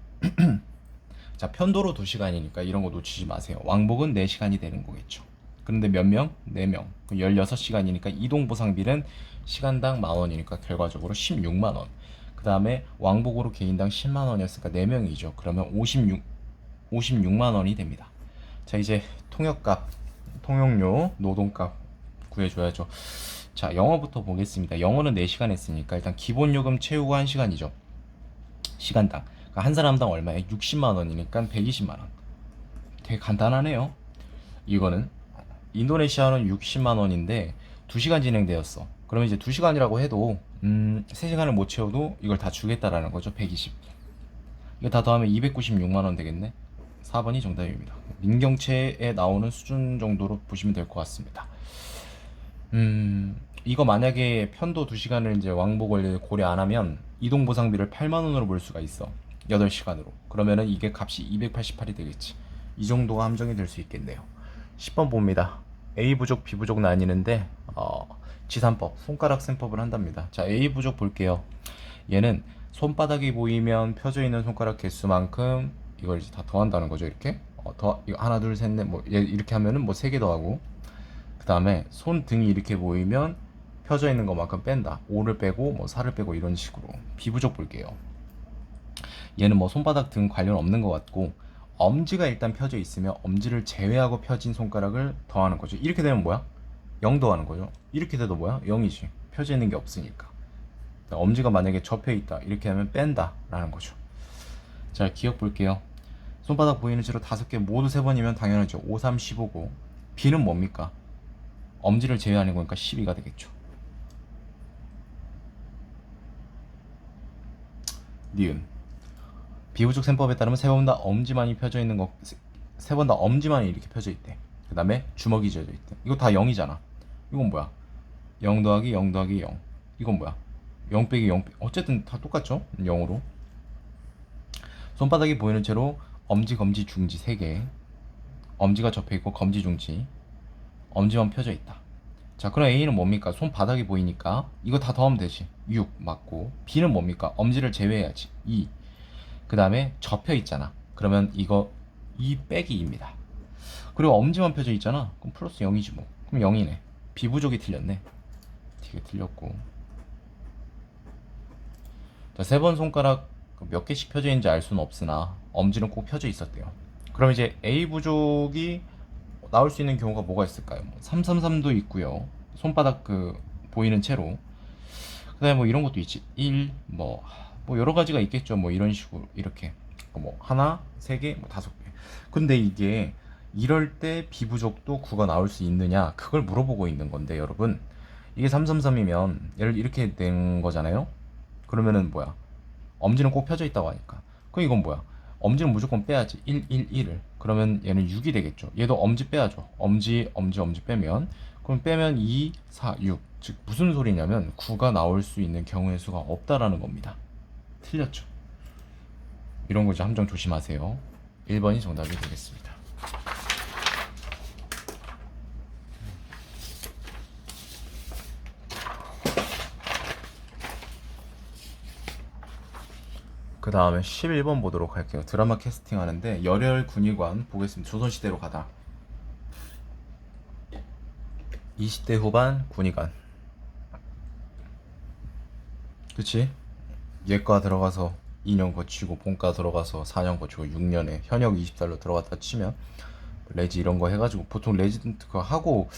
A: 자, 편도로 2시간이니까 이런 거 놓치지 마세요. 왕복은 4시간이 되는 거겠죠. 그런데 몇 명? 4명. 그럼 16시간이니까 이동 보상비는 시간당 10,000원이니까 결과적으로 16만 원. 그 다음에 왕복으로 개인당 10만 원이었으니까 4명이죠. 그러면 56만 원이 됩니다. 자, 이제 통역값, 통용료, 노동값 구해줘야죠. 자, 영어부터 보겠습니다. 영어는 4시간 했으니까 일단 기본 요금 채우고 1시간이죠. 시간당. 그러니까 한 사람당 얼마에? 60만 원이니까 120만 원. 되게 간단하네요. 이거는 인도네시아는 60만 원인데 2시간 진행되었어. 그러면 이제 2시간이라고 해도 3시간을 못 채워도 이걸 다 주겠다라는 거죠. 120. 이거 다 더하면 296만 원 되겠네. 4번이 정답입니다. 민경채에 나오는 수준 정도로 보시면 될 것 같습니다. 이거 만약에 편도 2시간을 이제 왕복을 고려 안 하면 이동 보상비를 8만 원으로 볼 수가 있어. 8시간으로. 그러면은 이게 값이 288이 되겠지. 이 정도가 함정이 될 수 있겠네요. 10번 봅니다. A 부족, B 부족 나뉘는데 지산법, 손가락 셈법을 한답니다. 자, A 부족 볼게요. 얘는 손바닥이 보이면 펴져 있는 손가락 개수만큼 이걸 이제 다 더한다는 거죠. 이렇게 이거 하나, 둘, 셋, 넷, 뭐 이렇게 하면은 뭐 3개 더하고, 그 다음에 손등이 이렇게 보이면 펴져 있는 것만큼 뺀다. 5를 빼고 뭐 4를 빼고 이런 식으로. B 부족 볼게요. 얘는 뭐 손바닥 등 관련 없는 것 같고, 엄지가 일단 펴져 있으면 엄지를 제외하고 펴진 손가락을 더하는 거죠. 이렇게 되면 뭐야? 0 더하는 거죠. 이렇게 돼도 뭐야? 0이지. 펴져 있는 게 없으니까. 엄지가 만약에 접혀 있다 이렇게 하면 뺀다 라는 거죠. 자, 기억 볼게요. 손바닥 보이는 채로 5개 모두 3번이면 당연하죠. 5, 3, 15고 B는 뭡니까? 엄지를 제외하는 거니까 12가 되겠죠. 니은 비부족 셈법에 따르면 3번 다 엄지만이 펴져 있는 거, 3번 다 엄지만이 이렇게 펴져 있대. 그 다음에 주먹이 져져 있대. 이거 다 0이잖아. 이건 뭐야? 0 더하기 0 더하기 0. 이건 뭐야? 0 빼기 0 빼기. 어쨌든 다 똑같죠? 0으로. 손바닥이 보이는 채로 엄지, 검지, 중지 3개. 엄지가 접혀 있고 검지, 중지. 엄지만 펴져 있다. 자, 그럼 A는 뭡니까? 손바닥이 보이니까 이거 다 더하면 되지. 6 맞고. B는 뭡니까? 엄지를 제외해야지. 2. 그 다음에 접혀 있잖아. 그러면 이거 2 빼기 2입니다. 그리고 엄지만 펴져 있잖아. 그럼 플러스 0이지 뭐. 그럼 0이네. 비부족이 틀렸네. 되게 틀렸고. 자, 3번 손가락 몇 개씩 펴져 있는지 알 수는 없으나 엄지는 꼭 펴져 있었대요. 그럼 이제 A 부족이 나올 수 있는 경우가 뭐가 있을까요? 333도 있고요. 손바닥 보이는 채로. 그 다음에 뭐 이런 것도 있지. 1, 뭐 여러 가지가 있겠죠. 뭐 이런 식으로 이렇게 뭐 하나, 3개, 뭐 5개. 근데 이게 이럴 때 비부족도 9가 나올 수 있느냐 그걸 물어보고 있는 건데, 여러분 이게 333이면 얘를 이렇게 된 거잖아요. 그러면은 뭐야? 엄지는 꼭 펴져 있다고 하니까. 그럼 이건 뭐야? 엄지는 무조건 빼야지. 1, 1, 1을. 그러면 얘는 6이 되겠죠. 얘도 엄지 빼야죠. 엄지 빼면. 그럼 빼면 2, 4, 6. 즉 무슨 소리냐면 9가 나올 수 있는 경우의 수가 없다라는 겁니다. 틀렸죠. 이런 거 이제 함정 조심하세요. 1번이 정답이 되겠습니다. 그 다음에 11번 보도록 할게요. 드라마 캐스팅 하는데 열혈 군의관 보겠습니다. 조선시대로 가다. 20대 후반 군의관. 그치? 예과 들어가서 2년 거치고 본과 들어가서 4년 거치고 6년에 현역 20살로 들어갔다 치면 레지 이런 거 해가지고 보통 레지던트 그거 하고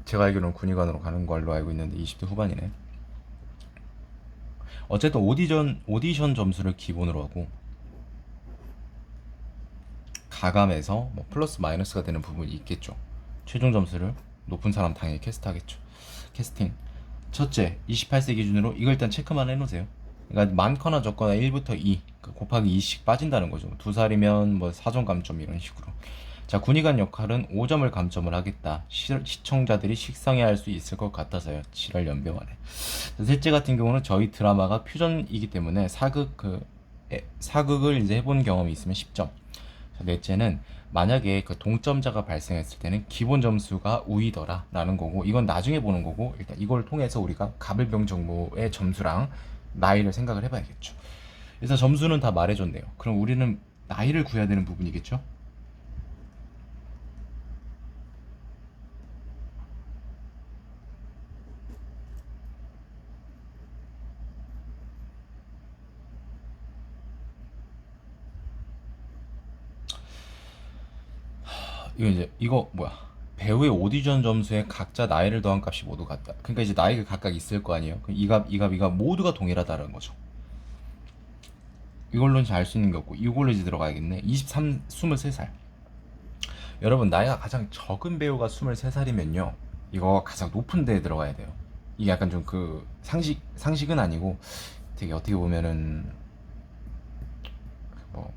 A: 제가 알기로는 군의관으로 가는 걸로 알고 있는데 20대 후반이네. 어쨌든 오디션 점수를 기본으로 하고 가감해서 뭐 플러스 마이너스가 되는 부분이 있겠죠. 최종 점수를 높은 사람 당연히 캐스트하겠죠. 캐스팅 첫째 28세 기준으로 이걸 일단 체크만 해놓으세요. 그러니까 많거나 적거나 1부터 2 곱하기 2씩 빠진다는 거죠. 2살이면 뭐 4점 감점 이런 식으로. 자, 군의관 역할은 5점을 감점을 하겠다. 시청자들이 식상해할 수 있을 것 같아서요. 지랄 연병하네. 셋째 같은 경우는 저희 드라마가 퓨전이기 때문에 사극을 이제 해본 경험이 있으면 10점. 넷째는 만약에 그 동점자가 발생했을 때는 기본 점수가 우위더라 라는 거고, 이건 나중에 보는 거고, 일단 이걸 통해서 우리가 가불병 정보의 점수랑 나이를 생각을 해봐야겠죠. 그래서 점수는 다 말해줬네요. 그럼 우리는 나이를 구해야 되는 부분이겠죠. 이거 뭐야? 배우의 오디션 점수에 각자 나이를 더한 값이 모두 같다. 그러니까 이제 나이가 각각 있을 거 아니에요. 이 값, 이 값, 이 값 모두가 동일하다는 거죠. 이걸로는 잘 알 수 있는 게 없고, 이걸로 이제 들어가야겠네. 23살. 여러분, 나이가 가장 적은 배우가 23살이면요, 이거 가장 높은 데에 들어가야 돼요. 이게 약간 좀 그 상식은 아니고 되게 어떻게 보면은 뭐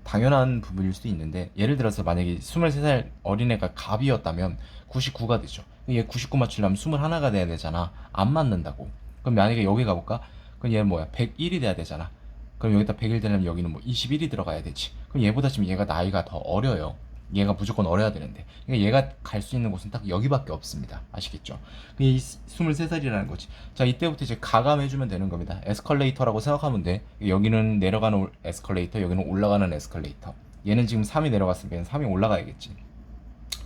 A: 당연한 부분일 수도 있는데, 예를 들어서 만약에 23살 어린애가 갑이었다면 99가 되죠. 얘 99 맞추려면 21가 돼야 되잖아. 안 맞는다고. 그럼 만약에 여기 가볼까? 그럼 얘는 뭐야? 101이 돼야 되잖아. 그럼 여기다 100일 되려면 여기는 뭐 21이 들어가야 되지. 그럼 얘보다 지금 얘가 나이가 더 어려요. 얘가 무조건 어려야 되는데. 그러니까 얘가 갈 수 있는 곳은 딱 여기밖에 없습니다. 아시겠죠? 이 23살이라는 거지. 자, 이때부터 이제 가감해주면 되는 겁니다. 에스컬레이터라고 생각하면 돼. 여기는 내려가는 에스컬레이터, 여기는 올라가는 에스컬레이터. 얘는 지금 3이 내려갔으니까 얘는 3이 올라가야겠지.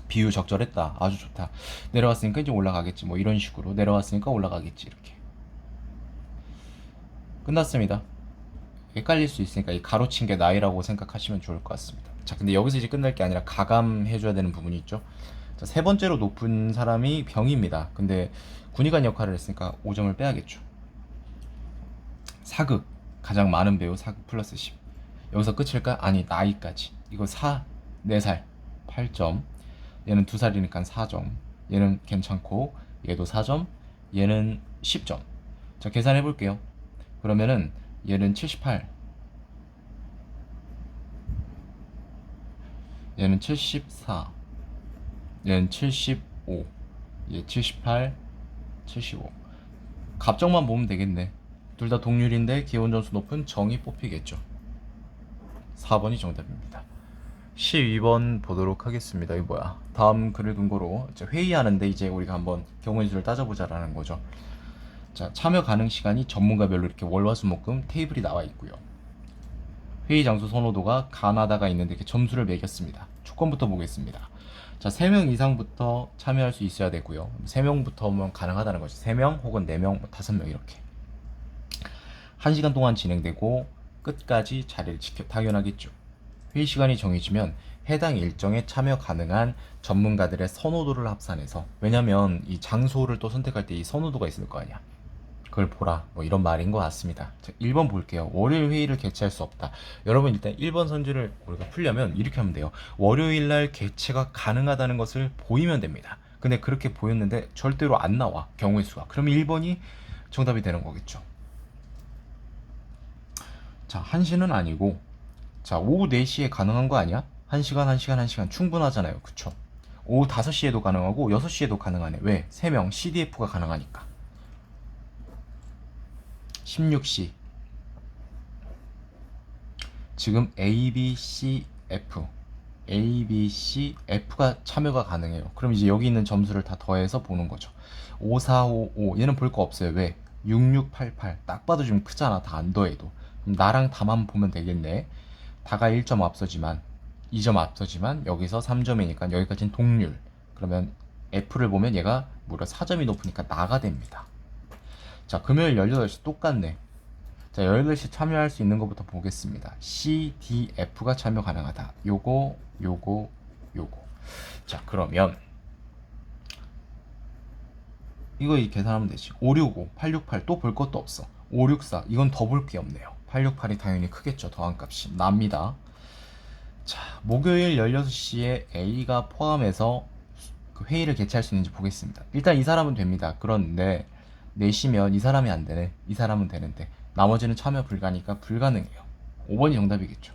A: 비유 적절했다. 아주 좋다. 내려갔으니까 이제 올라가겠지. 뭐 이런 식으로 내려왔으니까 올라가겠지. 이렇게. 끝났습니다. 헷갈릴 수 있으니까 이 가로친 게 나이라고 생각하시면 좋을 것 같습니다. 자, 근데 여기서 이제 끝날 게 아니라 가감해줘야 되는 부분이 있죠. 자, 세 번째로 높은 사람이 병입니다. 근데 군의관 역할을 했으니까 5점을 빼야겠죠. 사극, 가장 많은 배우 사극 플러스 10. 여기서 끝일까? 아니, 나이까지. 이거 4살 8점. 얘는 2살이니까 4점. 얘는 괜찮고, 얘도 4점. 얘는 10점. 자, 계산해 볼게요. 그러면은 얘는 78, 얘는 74, 얘는 75, 얘 78, 75. 갑정만 보면 되겠네. 둘 다 동률인데 기본 점수 높은 정이 뽑히겠죠. 4번이 정답입니다. 12번 보도록 하겠습니다. 이거 뭐야? 다음 글을 근거로 회의하는데 이제 우리가 한번 경우의 수를 따져보자라는 거죠. 자, 참여 가능 시간이 전문가별로 이렇게 월화수목금 테이블이 나와 있고요. 회의 장소 선호도가 가나다가 있는데 이렇게 점수를 매겼습니다. 조건부터 보겠습니다. 자, 3명 이상부터 참여할 수 있어야 되고요. 3명부터면 가능하다는 거죠. 3명 혹은 4명, 5명 이렇게. 1시간 동안 진행되고 끝까지 자리를 지켜 당연하겠죠. 회의 시간이 정해지면 해당 일정에 참여 가능한 전문가들의 선호도를 합산해서, 왜냐면 이 장소를 또 선택할 때 이 선호도가 있을 거 아니야. 그걸 보라, 뭐 이런 말인 것 같습니다. 자, 1번 볼게요. 월요일 회의를 개최할 수 없다. 여러분, 일단 1번 선지를 우리가 풀려면 이렇게 하면 돼요. 월요일 날 개최가 가능하다는 것을 보이면 됩니다. 근데 그렇게 보였는데 절대로 안 나와, 경우의 수가. 그럼 1번이 정답이 되는 거겠죠. 자, 1시는 아니고, 자, 오후 4시에 가능한 거 아니야? 1시간, 1시간, 1시간 충분하잖아요. 그쵸? 오후 5시에도 가능하고 6시에도 가능하네. 왜? 3명 CDF가 가능하니까. 16시. 지금 A, B, C, F. A, B, C, F가 참여가 가능해요. 그럼 이제 여기 있는 점수를 다 더해서 보는 거죠. 5, 4, 5, 5. 얘는 볼 거 없어요. 왜? 6, 6, 8, 8. 딱 봐도 좀 크잖아. 다 안 더해도. 그럼 나랑 다만 보면 되겠네. 다가 1점 앞서지만, 2점 앞서지만, 여기서 3점이니까 여기까지는 동률. 그러면 F를 보면 얘가 무려 4점이 높으니까 나가 됩니다. 자, 금요일 18시 똑같네. 자, 18시 참여할 수 있는 것부터 보겠습니다. C, D, F가 참여 가능하다. 요거. 자, 그러면 이거 계산하면 되지. 565, 868 또 볼 것도 없어. 564 이건 더 볼 게 없네요. 868이 당연히 크겠죠. 더한 값이 납니다. 자, 목요일 16시에 A가 포함해서 그 회의를 개최할 수 있는지 보겠습니다. 일단 이 사람은 됩니다. 그런데 4시면 이 사람이 안 되네. 이 사람은 되는데 나머지는 참여 불가니까 불가능해요. 5번이 정답이겠죠.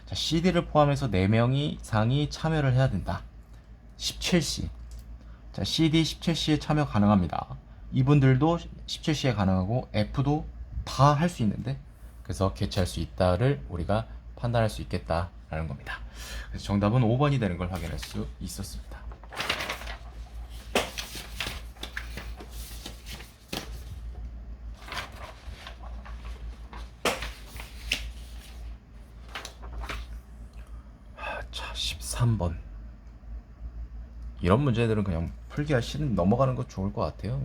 A: 자, CD를 포함해서 4명 이상이 참여를 해야 된다. 17시. 자, CD 17시에 참여 가능합니다. 이분들도 17시에 가능하고 F도 다 할 수 있는데, 그래서 개최할 수 있다를 우리가 판단할 수 있겠다. 라는 겁니다. 그래서 정답은 5번이 되는 걸 확인할 수 있었습니다. 자, 13번. 이런 문제들은 그냥 풀기가 싫은 넘어가는 거 좋을 것 같아요.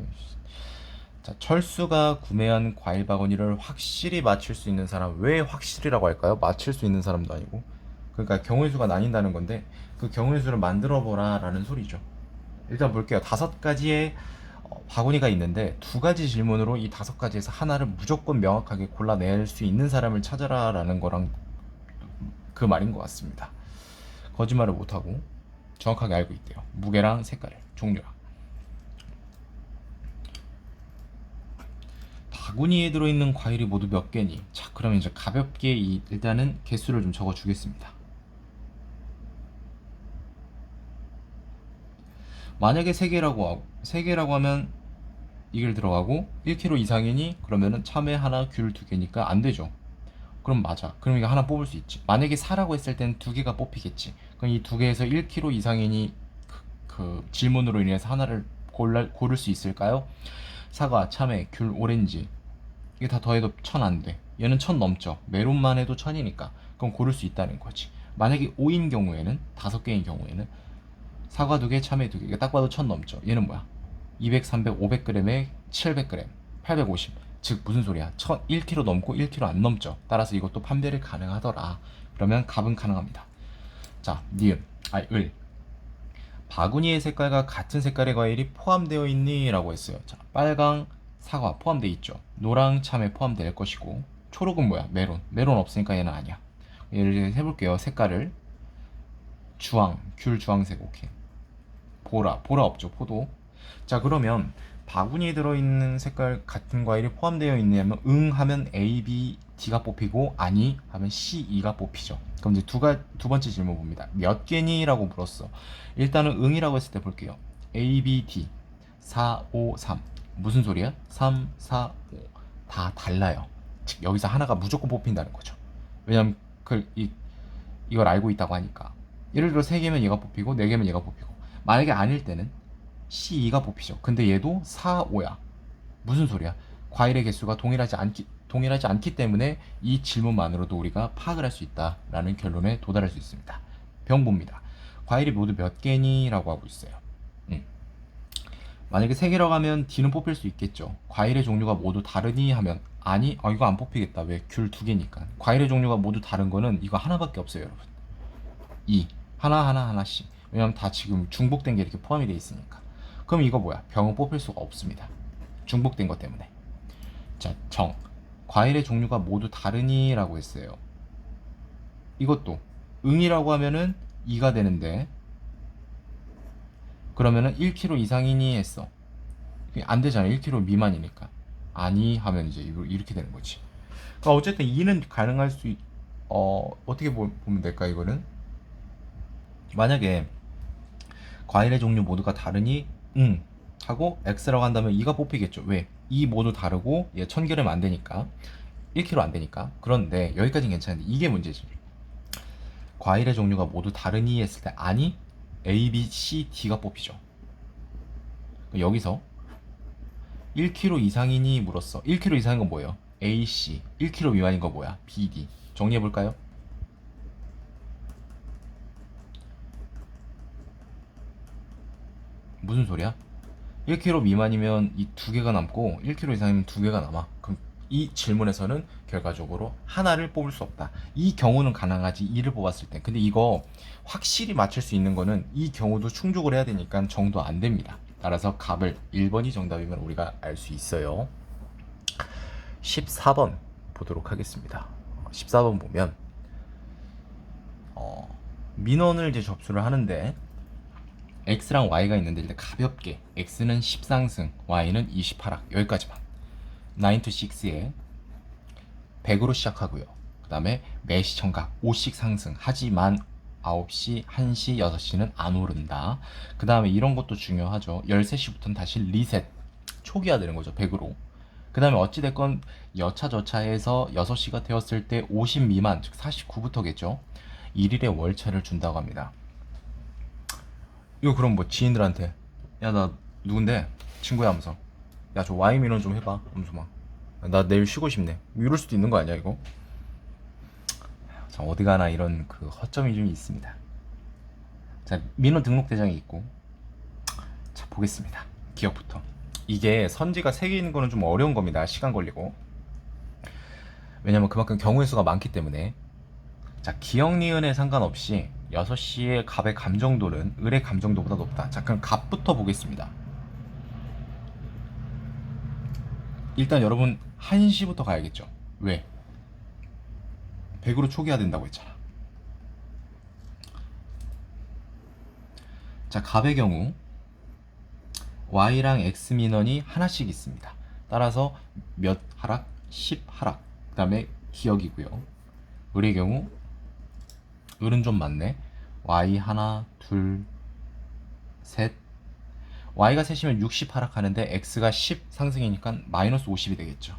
A: 자, 철수가 구매한 과일 바구니를 확실히 맞힐 수 있는 사람. 왜 확실히라고 할까요? 맞힐 수 있는 사람도 아니고. 그러니까 경우의 수가 나뉜다는 건데 그 경우의 수를 만들어 보라 라는 소리죠. 일단 볼게요. 5가지의 바구니가 있는데 2가지 질문으로 이 5가지에서 하나를 무조건 명확하게 골라낼 수 있는 사람을 찾아라 라는 거랑 그 말인 것 같습니다. 거짓말을 못하고 정확하게 알고 있대요. 무게랑 색깔, 종류랑. 바구니에 들어있는 과일이 모두 몇 개니? 자, 그러면 이제 가볍게 일단은 개수를 좀 적어 주겠습니다. 만약에 3개라고 하면 이게 들어가고 1kg 이상이니 그러면은 참외 하나, 귤 2개니까 안 되죠. 그럼 맞아. 그럼 이거 하나 뽑을 수 있지. 만약에 4라고 했을 때는 2개가 뽑히겠지. 그럼 이 2개에서 1kg 이상이니 그 질문으로 인해서 하나를 고를 수 있을까요? 사과, 참외, 귤, 오렌지. 이게 다 더해도 1000 안 돼. 얘는 1000 넘죠. 메론만 해도 1000이니까. 그럼 고를 수 있다는 거지. 만약에 5인 경우에는, 5개인 경우에는 사과 2개, 참외 2개. 이게 딱 봐도 1000 넘죠. 얘는 뭐야? 200, 300, 500g에 700g, 850. 즉 무슨 소리야? 1kg 넘고 1kg 안 넘죠. 따라서 이것도 판별이 가능하더라. 그러면 갑은 가능합니다. 자, 을. 바구니의 색깔과 같은 색깔의 과일이 포함되어 있니? 라고 했어요. 자, 빨강 사과 포함되어 있죠. 노랑 참외 포함될 것이고, 초록은 뭐야? 메론 없으니까 얘는 아니야. 예를 들어 해볼게요. 색깔을 주황, 귤 주황색. 오케이. 보라 없죠. 포도. 자, 그러면 바구니에 들어있는 색깔 같은 과일이 포함되어 있냐면 응 하면 A, B, D가 뽑히고 아니 하면 C, E가 뽑히죠. 그럼 이제 두 번째 질문 봅니다. 몇 개니? 라고 물었어. 일단은 응이라고 했을 때 볼게요. A, B, D 4, 5, 3. 무슨 소리야? 3, 4, 5 다 달라요. 즉 여기서 하나가 무조건 뽑힌다는 거죠. 왜냐면 이걸 알고 있다고 하니까. 예를 들어 3개면 얘가 뽑히고 4개면 얘가 뽑히고, 만약에 아닐 때는 C, E가 뽑히죠. 근데 얘도 4, 5야. 무슨 소리야? 과일의 개수가 동일하지 않기 때문에 이 질문만으로도 우리가 파악을 할 수 있다라는 결론에 도달할 수 있습니다. 병보입니다. 과일이 모두 몇 개니? 라고 하고 있어요. 만약에 3개라고 하면 D는 뽑힐 수 있겠죠. 과일의 종류가 모두 다르니? 하면 아니, 이거 안 뽑히겠다. 왜? 귤 2개니까. 과일의 종류가 모두 다른 거는 이거 하나밖에 없어요, 여러분. 하나씩. 왜냐면 다 지금 중복된 게 이렇게 포함이 돼 있으니까. 그럼 이거 뭐야? 병은 뽑힐 수가 없습니다. 중복된 것 때문에. 자, 과일의 종류가 모두 다르니? 라고 했어요. 이것도 응이라고 하면은 2가 되는데, 그러면은 1kg 이상이니? 했어. 안 되잖아. 1kg 미만이니까. 아니 하면 이제 이렇게 되는 거지. 그러니까 어쨌든 2는 가능할 수 어떻게 보면 될까? 이거는 만약에 과일의 종류 모두가 다르니 응 하고 X라고 한다면 2가 뽑히겠죠. 왜? 2 모두 다르고 얘 1000g 안 되니까, 1kg 안 되니까. 그런데 여기까지는 괜찮은데 이게 문제지. 과일의 종류가 모두 다르니 했을 때 아니 A, B, C, D가 뽑히죠. 여기서 1kg 이상이니 물었어. 1kg 이상인 건 뭐예요? A, C. 1kg 미만인 거 뭐야? B, D. 정리해볼까요? 무슨 소리야? 1kg 미만이면 이 2개가 남고 1kg 이상이면 2개가 남아. 그럼 이 질문에서는 결과적으로 하나를 뽑을 수 없다. 이 경우는 가능하지, 2를 뽑았을 때. 근데 이거 확실히 맞출 수 있는 거는 이 경우도 충족을 해야 되니까 정도 안 됩니다. 따라서 갑을 1번이 정답이면 우리가 알 수 있어요. 14번 보도록 하겠습니다. 14번 보면 민원을 이제 접수를 하는데 X랑 Y가 있는데 일단 가볍게 X는 10상승, Y는 20하락. 여기까지만. 9 to 6에 100으로 시작하고요. 그 다음에 매시 청각 5씩 상승. 하지만 9시, 1시, 6시는 안 오른다. 그 다음에 이런 것도 중요하죠. 13시부터는 다시 리셋, 초기화되는 거죠. 100으로. 그 다음에 어찌됐건 여차저차해서 6시가 되었을 때 50 미만, 즉 49부터겠죠. 1일의 월차를 준다고 합니다. 이거 그럼 뭐 지인들한테 야 나 누군데 친구야 하면서 야 저 와이 민원 좀 해봐 하면서 막 나 내일 쉬고 싶네 이럴 수도 있는 거 아니야 이거? 자, 어디 가나 이런 그 허점이 좀 있습니다. 자, 민원 등록 대장이 있고, 자 보겠습니다. 기억부터. 이게 선지가 3개 있는 거는 좀 어려운 겁니다. 시간 걸리고. 왜냐면 그만큼 경우의 수가 많기 때문에. 자, 기억 니은에 상관없이 6시에 갑의 감정도는 을의 감정도보다 높다. 자, 그럼 갑부터 보겠습니다. 일단 여러분 1시부터 가야겠죠. 왜? 100으로 초기화 된다고 했잖아. 자, 갑의 경우 Y랑 X 민원이 하나씩 있습니다. 따라서 몇 하락? 10 하락. 그 다음에 기억이고요. 을의 경우 을은 좀 많네. Y 하나, 둘, 셋. Y가 셋이면 60 하락하는데 X가 10 상승이니까 마이너스 50이 되겠죠.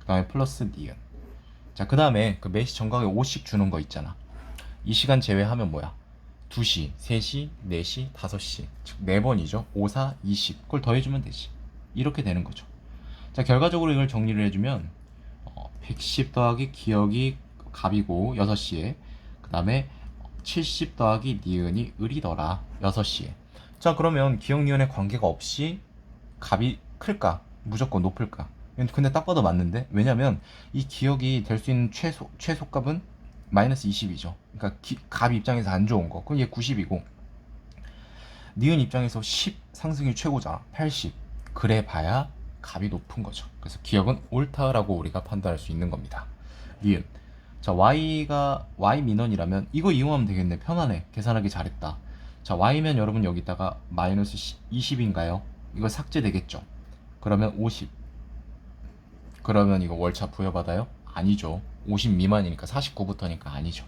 A: 그 다음에 플러스 니은. 자, 그 다음에 그 매시 정각에 5씩 주는 거 있잖아. 이 시간 제외하면 뭐야? 2시, 3시, 4시, 5시. 즉 4번이죠. 5, 4, 20. 그걸 더해주면 되지. 이렇게 되는 거죠. 자, 결과적으로 이걸 정리를 해주면 110 더하기 기억이 갑이고 6시에 그 다음에 70 더하기 니은이 을이더라. 6시에. 자, 그러면 기억 니은의 관계가 없이 갑이 클까? 무조건 높을까? 근데 딱 봐도 맞는데? 왜냐면 이 기억이 될 수 있는 최소값은 마이너스 20이죠. 그러니까 갑 입장에서 안 좋은 거. 그럼 얘 90이고 니은 입장에서 10 상승이 최고잖아. 80. 그래 봐야 갑이 높은 거죠. 그래서 기억은 옳다라고 우리가 판단할 수 있는 겁니다. 니은. 자, Y가 Y 민원이라면 이거 이용하면 되겠네. 편하네. 계산하기 잘했다. 자, Y면 여러분 여기다가 마이너스 20인가요? 이거 삭제되겠죠. 그러면 50. 그러면 이거 월차 부여받아요? 아니죠. 50 미만이니까 49부터니까 아니죠.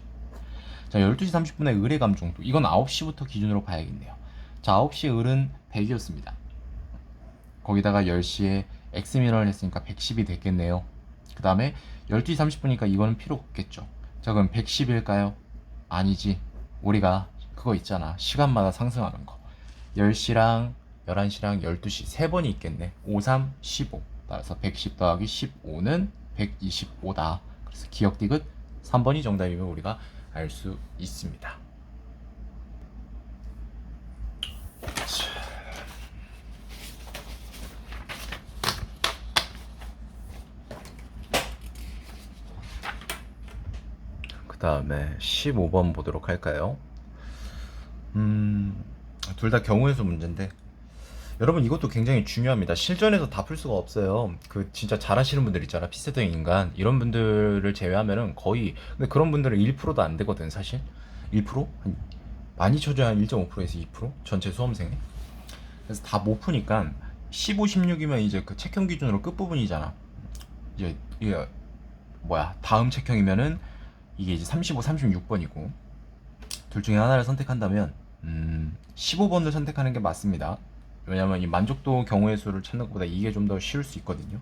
A: 자, 12시 30분에 을의 감정도. 이건 9시부터 기준으로 봐야겠네요. 자, 9시에 을은 100이었습니다. 거기다가 10시에 X민원을 했으니까 110이 됐겠네요. 그 다음에 12시 30분이니까 이거는 필요 없겠죠. 자, 그럼 110일까요? 아니지. 우리가 그거 있잖아. 시간마다 상승하는 거. 10시랑 11시랑 12시 3번이 있겠네. 5, 3, 15. 따라서 110 더하기 15는 125다. 그래서 기억 디귿 3번이 정답이면 우리가 알 수 있습니다. 그 다음에 15번 보도록 할까요? 둘 다 경우의 수 문제인데 여러분 이것도 굉장히 중요합니다. 실전에서 다 풀 수가 없어요. 그 진짜 잘하시는 분들 있잖아. 피세동 인간 이런 분들을 제외하면은 거의 근데 그런 분들은 1%도 안 되거든 사실. 1%? 한 많이 쳐줘야 한 1.5%에서 2% 전체 수험생에. 그래서 다 못 푸니까 15, 16이면 이제 그 책형 기준으로 끝부분이잖아. 이제 이게 뭐야 다음 책형이면은 이게 이제 35, 36번이고 둘 중에 하나를 선택한다면 15번을 선택하는 게 맞습니다. 왜냐면 이 만족도 경우의 수를 찾는 것보다 이게 좀 더 쉬울 수 있거든요.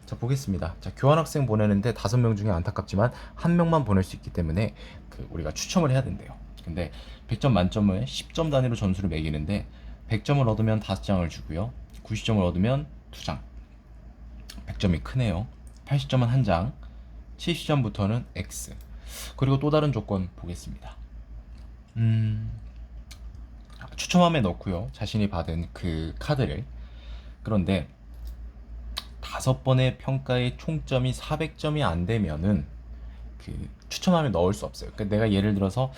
A: 자, 보겠습니다. 자, 교환학생 보내는데 5명 중에 안타깝지만 1명만 보낼 수 있기 때문에 그 우리가 추첨을 해야 된대요. 근데 100점 만점을 10점 단위로 점수를 매기는데 100점을 얻으면 5장을 주고요. 90점을 얻으면 2장. 100점이 크네요. 80점은 1장. 70점부터는 X. 그리고 또 다른 조건 보겠습니다. 추첨함에 넣고요. 자신이 받은 그 카드를. 그런데 5번의 평가의 총점이 400점이 안 되면은 그 추첨함에 넣을 수 없어요. 그러니까 내가 예를 들어서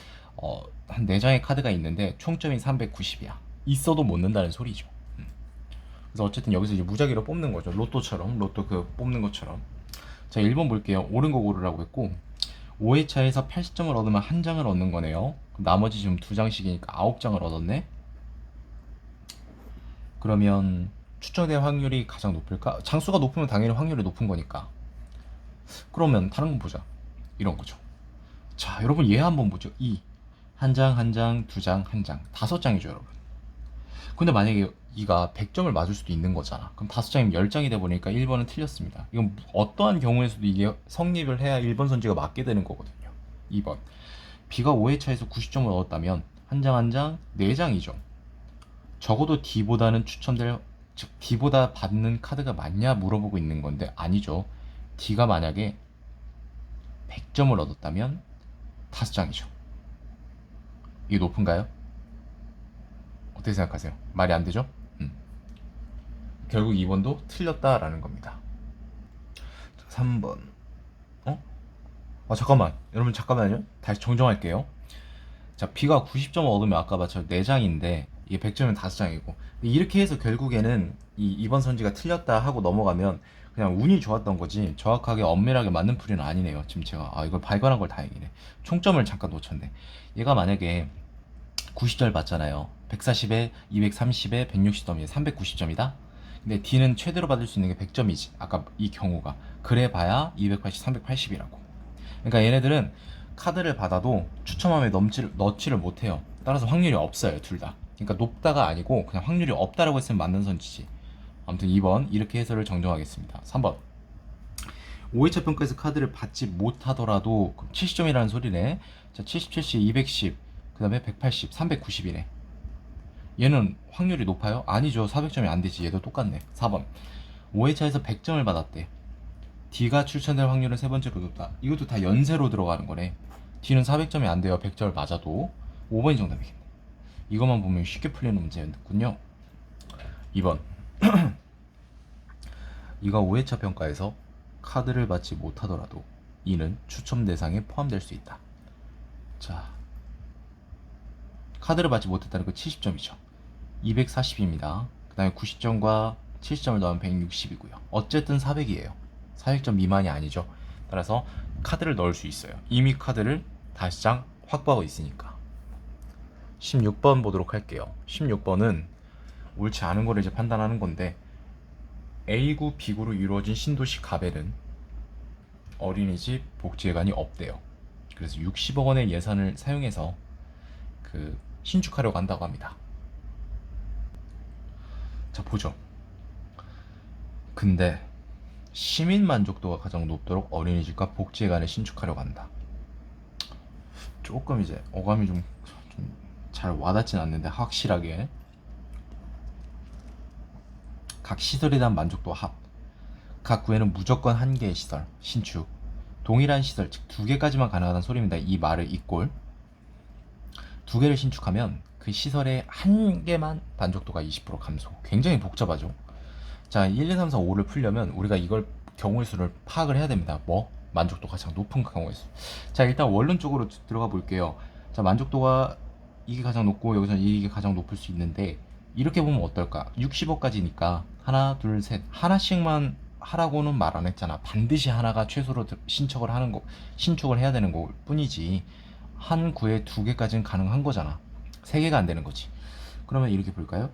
A: 한 4장의 카드가 있는데 총점이 390이야. 있어도 못 넣는다는 소리죠. 그래서 어쨌든 여기서 이제 무작위로 뽑는 거죠. 로또처럼, 로또 그 뽑는 것처럼. 자, 1번 볼게요. 옳은 거 고르라고 했고 5회차에서 80점을 얻으면 1장을 얻는 거네요. 나머지 지금 2장씩이니까 9장을 얻었네. 그러면 추첨될 확률이 가장 높을까? 장수가 높으면 당연히 확률이 높은 거니까. 그러면 다른 거 보자. 이런 거죠. 자, 여러분 얘 한번 보죠. 2. 한 장, 한 장, 2장, 한 장. 5장이죠, 여러분. 근데 만약에 이가 100점을 맞을 수도 있는 거잖아. 그럼 5장이면 10장이 돼 보니까 1번은 틀렸습니다. 이건 어떠한 경우에서도 이게 성립을 해야 1번 선지가 맞게 되는 거거든요. 2번. B가 5회차에서 90점을 얻었다면 한 장 한 장 4장이죠. 적어도 D보다는 추첨될, 즉 D보다 받는 카드가 많냐 물어보고 있는 건데 아니죠. D가 만약에 100점을 얻었다면 5장이죠. 이게 높은가요? 어떻게 생각하세요? 말이 안 되죠? 결국 2번도 틀렸다라는 겁니다. 3번. 잠깐만. 여러분 잠깐만요. 다시 정정할게요. 자, B가 90점을 얻으면 아까 맞춰 4장인데 이게 100점이면 5장이고 이렇게 해서 결국에는 이 2번 선지가 틀렸다 하고 넘어가면 그냥 운이 좋았던 거지 정확하게 엄밀하게 맞는 풀이는 아니네요. 지금 제가 이걸 발견한 걸 다행이네. 총점을 잠깐 놓쳤네. 얘가 만약에 90점을 받잖아요. 140에 230에 160점이에 390점이다. 근데 D는 최대로 받을 수 있는 게 100점이지. 아까 이 경우가. 그래 봐야 280, 380이라고. 그러니까 얘네들은 카드를 받아도 추첨함에 넣지를 못해요. 따라서 확률이 없어요, 둘 다. 그러니까 높다가 아니고 그냥 확률이 없다라고 했으면 맞는 선지지. 아무튼 2번 이렇게 해설을 정정하겠습니다. 3번. 5회차 평가에서 카드를 받지 못하더라도 70점이라는 소리네. 자, 70, 70, 210, 그 다음에 180, 390이네. 얘는 확률이 높아요? 아니죠. 400점이 안 되지. 얘도 똑같네. 4번. 5회차에서 100점을 받았대. D가 출전될 확률은 세 번째로 높다. 이것도 다 연세로 들어가는 거네. D는 400점이 안 돼요. 100점을 맞아도. 5번이 정답이겠네. 이것만 보면 쉽게 풀리는 문제였군요. 2번. 이가 5회차 평가에서 카드를 받지 못하더라도 이는 추첨 대상에 포함될 수 있다. 자, 카드를 받지 못했다는 거 70점이죠. 240입니다. 그 다음에 90점과 70점을 더하면 160이고요. 어쨌든 400이에요. 400점 미만이 아니죠. 따라서 카드를 넣을 수 있어요. 이미 카드를 5장 확보하고 있으니까. 16번 보도록 할게요. 16번은 옳지 않은 거를 이제 판단하는 건데 A구, B구로 이루어진 신도시 가벨은 어린이집 복지회관이 없대요. 그래서 60억 원의 예산을 사용해서 신축하려고 한다고 합니다. 자, 보죠. 근데 시민 만족도가 가장 높도록 어린이집과 복지회관을 신축하려고 한다. 조금 이제 어감이 좀 잘 와닿진 않는데 확실하게 각 시설에 대한 만족도 합. 각 구에는 무조건 한 개의 시설 신축. 동일한 시설 즉 2개까지만 가능하다는 소리입니다. 이 말을 이꼴 2개를 신축하면 그 시설의 한 개만 만족도가 20% 감소. 굉장히 복잡하죠. 자, 1, 2, 3, 4, 5를 풀려면 우리가 이걸 경우의 수를 파악을 해야 됩니다. 만족도가 가장 높은 경우의 수. 자, 일단 원론 쪽으로 들어가 볼게요. 자, 만족도가 이게 가장 높고 여기서는 이게 가장 높을 수 있는데 이렇게 보면 어떨까? 60억까지니까 하나, 둘, 셋 하나씩만 하라고는 말 안 했잖아. 반드시 하나가 최소로 신축을 해야 되는 거 뿐이지 한 구에 2개까지는 가능한 거잖아. 3개가 안 되는 거지. 그러면 이렇게 볼까요?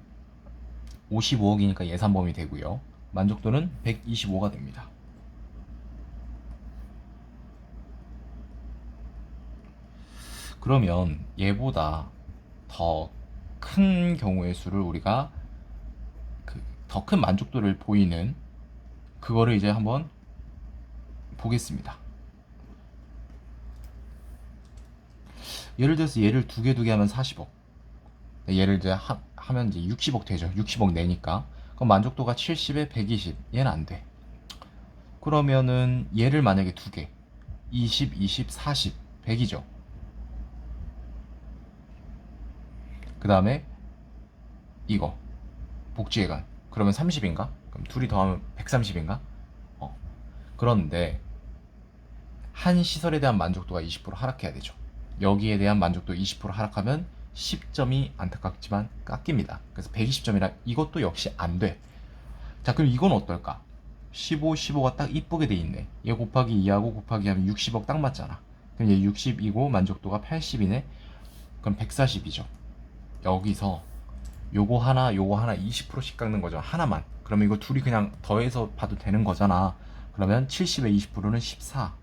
A: 55억이니까 예산 범위 되고요. 만족도는 125가 됩니다. 그러면 얘보다 더 큰 경우의 수를 우리가 더 큰 만족도를 보이는 그거를 이제 한번 보겠습니다. 예를 들어서 얘를 두 개 하면 40억. 얘를 이제 하면 이제 60억 되죠. 60억 내니까. 그럼 만족도가 70에 120. 얘는 안 돼. 그러면은 얘를 만약에 2개. 20, 20, 40. 100이죠. 그 다음에 이거. 복지회관. 그러면 30인가? 그럼 둘이 더하면 130인가? 그런데 한 시설에 대한 만족도가 20% 하락해야 되죠. 여기에 대한 만족도 20% 하락하면 10점이 안타깝지만 깎입니다. 그래서 120점이라 이것도 역시 안 돼. 자, 그럼 이건 어떨까? 15, 15가 딱 이쁘게 돼 있네. 얘 곱하기 2하고 곱하기 하면 60억 딱 맞잖아. 그럼 얘 60이고 만족도가 80이네. 그럼 140이죠. 여기서 요거 하나 20%씩 깎는 거죠. 하나만. 그러면 이거 둘이 그냥 더해서 봐도 되는 거잖아. 그러면 70에 20%는 14.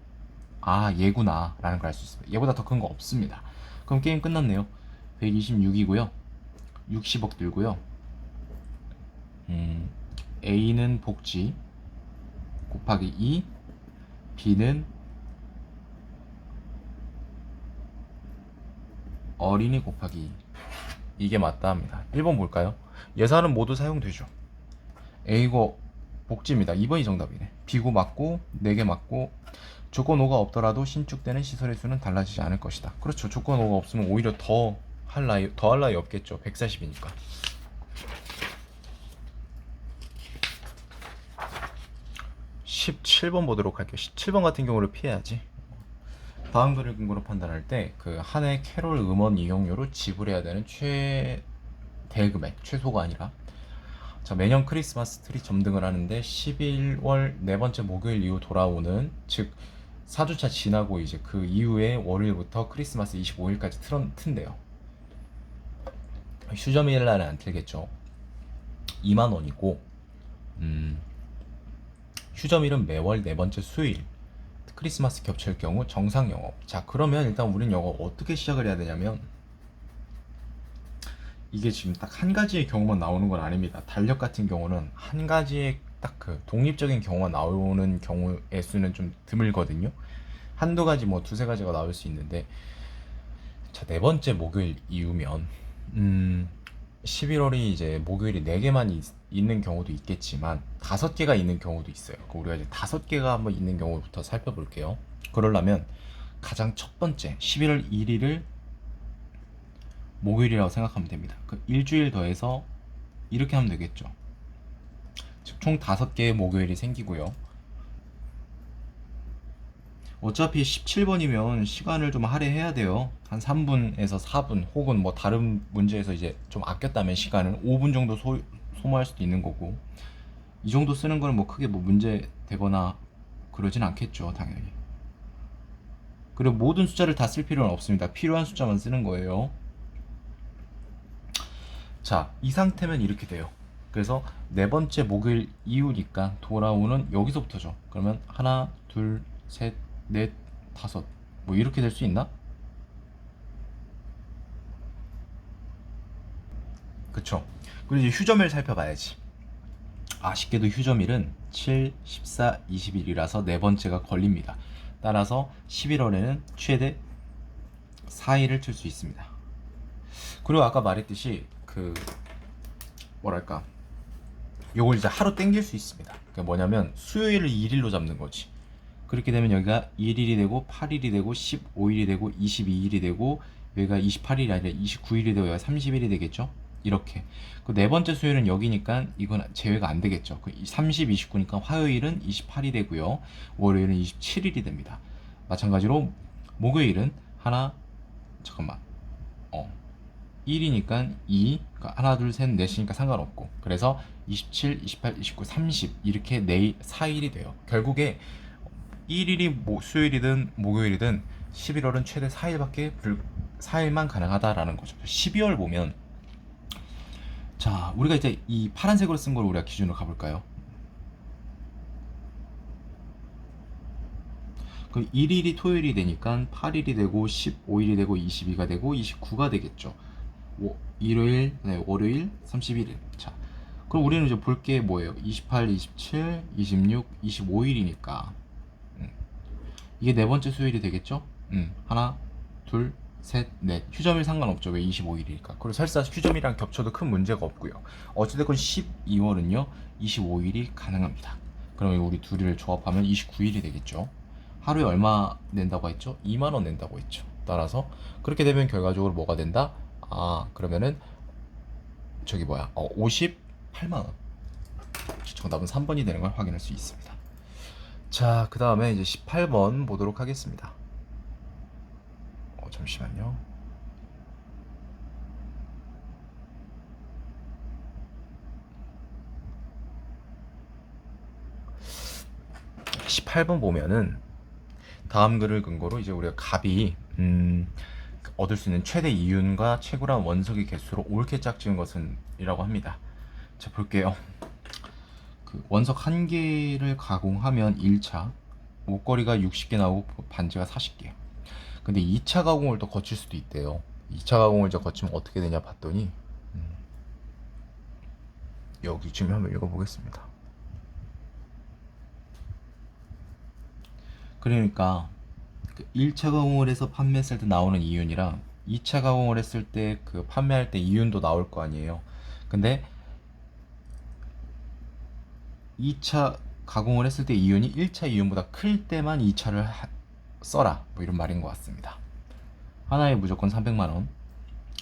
A: 아, 얘구나 라는 걸 알 수 있습니다. 얘보다 더 큰 거 없습니다. 그럼 게임 끝났네요. 126이고요 60억 들고요. A는 복지 곱하기 2, B는 어린이 곱하기 2. 이게 맞다 합니다. 1번 볼까요? 예산은 모두 사용되죠. A고 복지입니다. 2번이 정답이네. B고 맞고 4개 맞고 조건 5가 없더라도 신축되는 시설의 수는 달라지지 않을 것이다. 그렇죠. 조건 5가 없으면 오히려 더 할 나위 없겠죠. 140이니까. 17번 보도록 할게요. 17번 같은 경우를 피해야지. 다음 글을 근거로 판단할 때 그 한 해 캐롤 음원 이용료로 지불해야 되는 최대금액, 최소가 아니라, 자, 매년 크리스마스 트리 점등을 하는데 11월 네 번째 목요일 이후 돌아오는, 즉 4주차 지나고 이제 그 이후에 월요일부터 크리스마스 25일까지 튼대요. 휴점일 날은 안 틀겠죠. 2만 원이고, 휴점일은 매월 네 번째 수요일, 크리스마스 겹칠 경우 정상 영업. 자, 그러면 일단 우린 영업 어떻게 시작을 해야 되냐면, 이게 지금 딱 한 가지의 경우만 나오는 건 아닙니다. 달력 같은 경우는 한 가지의 딱 그 독립적인 경우가 나오는 경우의 수는 좀 드물거든요. 한두 가지, 뭐 두세 가지가 나올 수 있는데, 자, 네 번째 목요일 이후면 11월이 이제 목요일이 4개만 있는 경우도 있겠지만 5개가 있는 경우도 있어요. 우리가 이제 5개가 한번 있는 경우부터 살펴볼게요. 그러려면 가장 첫 번째 11월 1일을 목요일이라고 생각하면 됩니다. 그 일주일 더해서 이렇게 하면 되겠죠. 즉 총 5개의 목요일이 생기고요. 어차피 17번이면 시간을 좀 할애해야 돼요. 한 3분에서 4분, 혹은 뭐 다른 문제에서 이제 좀 아꼈다면 시간을 5분 정도 소모할 수도 있는 거고, 이 정도 쓰는 거는 뭐 크게 뭐 문제 되거나 그러진 않겠죠, 당연히. 그리고 모든 숫자를 다 쓸 필요는 없습니다. 필요한 숫자만 쓰는 거예요. 자, 이 상태면 이렇게 돼요. 그래서 네 번째 목요일 이후니까 돌아오는 여기서부터죠. 그러면 하나, 둘, 셋, 넷, 다섯, 뭐 이렇게 될 수 있나? 그쵸. 그리고 이제 휴점일 살펴봐야지. 아쉽게도 휴점일은 7, 14, 20일이라서 네 번째가 걸립니다. 따라서 11월에는 최대 4일을 칠 수 있습니다. 그리고 아까 말했듯이 그 뭐랄까, 요걸 이제 하루 땡길 수 있습니다. 그러니까 뭐냐면 수요일을 1일로 잡는 거지. 그렇게 되면 여기가 1일이 되고 8일이 되고 15일이 되고 22일이 되고, 여기가 28일이 아니라 29일이 되고 여기가 30일이 되겠죠. 이렇게. 그 네 번째 수요일은 여기니까 이건 제외가 안 되겠죠. 그 30, 29니까 화요일은 28이 되고요. 월요일은 27일이 됩니다. 마찬가지로 목요일은 하나, 잠깐만, 1이니까 2, 그러니까 하나, 둘, 셋, 넷이니까 상관없고, 그래서 27, 28, 29, 30 이렇게 내일 4일이 돼요. 결국에 1일이 수요일이든 목요일이든 11월은 최대 4일만 가능하다라는 거죠. 12월 보면, 자, 우리가 이제 이 파란색으로 쓴 걸 우리가 기준으로 가볼까요? 그 1일이 토요일이 되니까 8일이 되고 15일이 되고 22가 되고 29가 되겠죠. 일요일, 네, 월요일, 31일. 자, 그럼 우리는 이제 볼 게 뭐예요? 28, 27, 26, 25일이니까 이게 네 번째 수요일이 되겠죠? 하나, 둘, 셋, 넷. 휴점일 상관없죠. 왜 25일이니까. 그리고 설사 휴점이랑 겹쳐도 큰 문제가 없고요. 어찌됐건 12월은요 25일이 가능합니다. 그러면 우리 둘을 조합하면 29일이 되겠죠. 하루에 얼마 낸다고 했죠? 2만 원 낸다고 했죠. 따라서 그렇게 되면 결과적으로 뭐가 된다? 그러면은 저기 58만 원. 정답은 3번이 되는 걸 확인할 수 있습니다. 자, 그 다음에 이제 18번 보도록 하겠습니다. 잠시만요. (18번) 보면은 다음 글을 근거로 이제 우리가 값이 얻을 수 있는 최대 이윤과 최고란 원석의 개수로 옳게 짝지은 것은 이라고 합니다. 자, 볼게요. 그 원석 한 개를 가공하면 1차 목걸이가 60개 나오고 반지가 40개. 근데 2차 가공을 또 거칠 수도 있대요. 2차 가공을 이제 거치면 어떻게 되냐 봤더니 여기 지금 한번 읽어보겠습니다. 그러니까 1차 가공을 해서 판매했을 때 나오는 이윤이랑 2차 가공을 했을 때 그 판매할 때 이윤도 나올 거 아니에요. 근데 2차 가공을 했을 때 이윤이 1차 이윤보다 클 때만 2차를 써라, 뭐 이런 말인 것 같습니다. 하나에 무조건 300만원,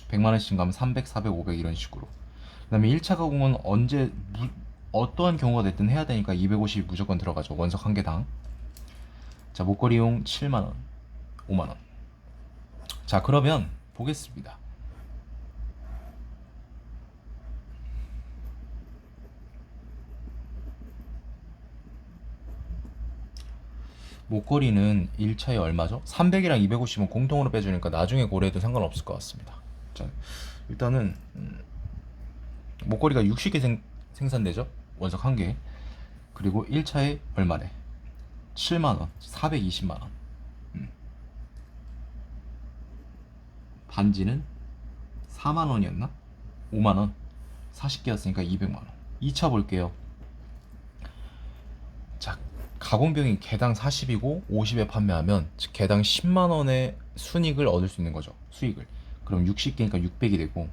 A: 100만원씩 가면 300, 400, 500 이런 식으로. 그 다음에 1차 가공은 언제 어떠한 경우가 됐든 해야 되니까 250이 무조건 들어가죠. 원석 한 개당. 자, 목걸이용 7만원, 5만원. 자, 그러면 보겠습니다. 목걸이는 1차에 얼마죠? 300이랑 250은 공통으로 빼주니까 나중에 고려해도 상관없을 것 같습니다. 자, 일단은 목걸이가 60개 생산되죠? 원석 한 개. 그리고 1차에 얼마래? 7만원, 420만원. 반지는 4만원이었나? 5만원. 40개였으니까 200만원. 2차 볼게요. 자, 가공병이 개당 40이고 50에 판매하면 즉 개당 10만원의 순익을 얻을 수 있는 거죠. 수익을. 그럼 60개니까 600이 되고,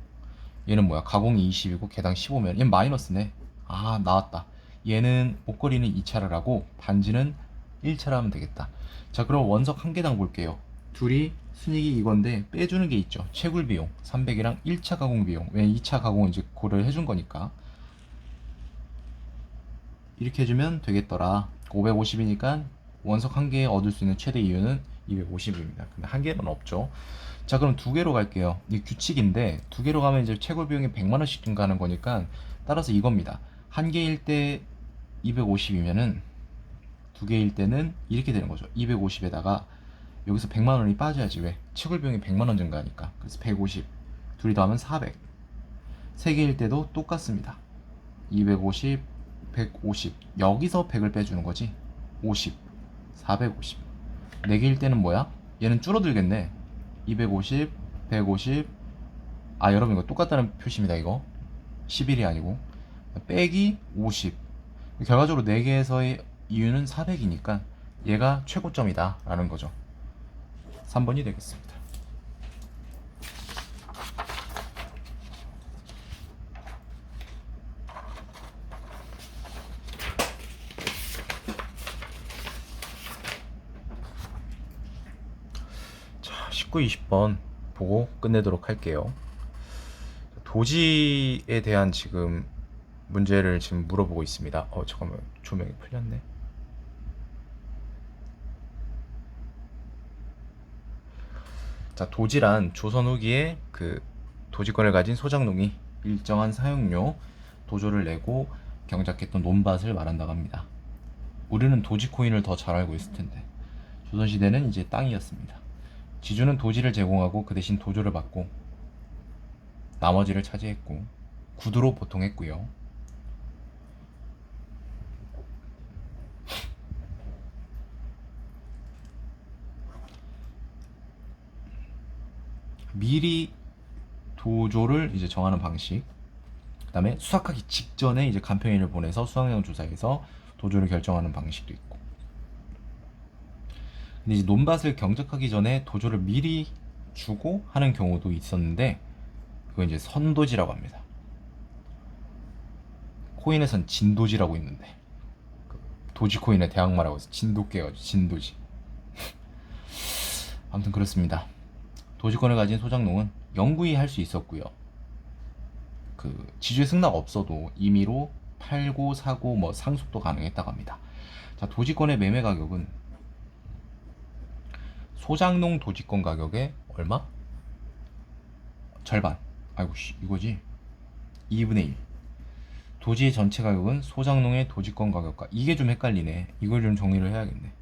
A: 얘는 뭐야? 가공이 20이고 개당 15면 얘는 마이너스네. 아, 나왔다. 얘는 목걸이는 2차를 하고 반지는 1차를 하면 되겠다. 자, 그럼 원석 한 개당 볼게요. 둘이 순익이 이건데 빼주는 게 있죠. 채굴 비용 300이랑 1차 가공 비용. 왜 2차 가공은 이제 고려를 해준 거니까 이렇게 해주면 되겠더라. 550이니까 원석 한 개에 얻을 수 있는 최대 이윤은 250입니다. 근데 한 개는 없죠. 자, 그럼 두 개로 갈게요. 이 규칙인데 두 개로 가면 이제 채굴 비용이 100만원씩 증가하는 거니까 따라서 이겁니다. 한 개일 때 250이면은 두 개일 때는 이렇게 되는 거죠. 250에다가 여기서 100만원이 빠져야지. 왜? 채굴 비용이 100만원 증가하니까. 그래서 150 둘이 더하면 400. 세 개일 때도 똑같습니다. 250 150 여기서 100을 빼주는 거지. 50 450. 4개일 때는 뭐야? 얘는 줄어들겠네. 250 150. 아, 여러분 이거 똑같다는 표시입니다. 이거 11이 아니고 빼기 50. 결과적으로 4개에서의 이유는 400이니까 얘가 최고점이다 라는 거죠. 3번이 되겠습니다. 자, 19, 20번 보고 끝내도록 할게요. 도지에 대한 지금 문제를 지금 물어보고 있습니다. 잠깐만, 조명이 풀렸네. 자, 도지란 조선 후기에 그 도지권을 가진 소장농이 일정한 사용료 도조를 내고 경작했던 논밭을 말한다고 합니다. 우리는 도지코인을 더 잘 알고 있을 텐데 조선시대는 이제 땅이었습니다. 지주는 도지를 제공하고 그 대신 도조를 받고 나머지를 차지했고 구두로 보통 했고요. 미리 도조를 이제 정하는 방식. 그 다음에 수확하기 직전에 이제 간편인을 보내서 수확량 조사해서 도조를 결정하는 방식도 있고. 근데 이제 논밭을 경작하기 전에 도조를 미리 주고 하는 경우도 있었는데 그건 이제 선도지라고 합니다. 코인에선 진도지라고 있는데 도지코인의 대항마라고 해서 진도깨가지고 진도지. 아무튼 그렇습니다. 도지권을 가진 소장농은 영구히 할 수 있었고요. 그 지주의 승낙 없어도 임의로 팔고 사고 뭐 상속도 가능했다고 합니다. 자, 도지권의 매매 가격은 소장농 도지권 가격의 얼마? 절반. 아이고 씨, 이거지. 2분의 1. 도지의 전체 가격은 소장농의 도지권 가격과, 이게 좀 헷갈리네. 이걸 좀 정리를 해야겠네.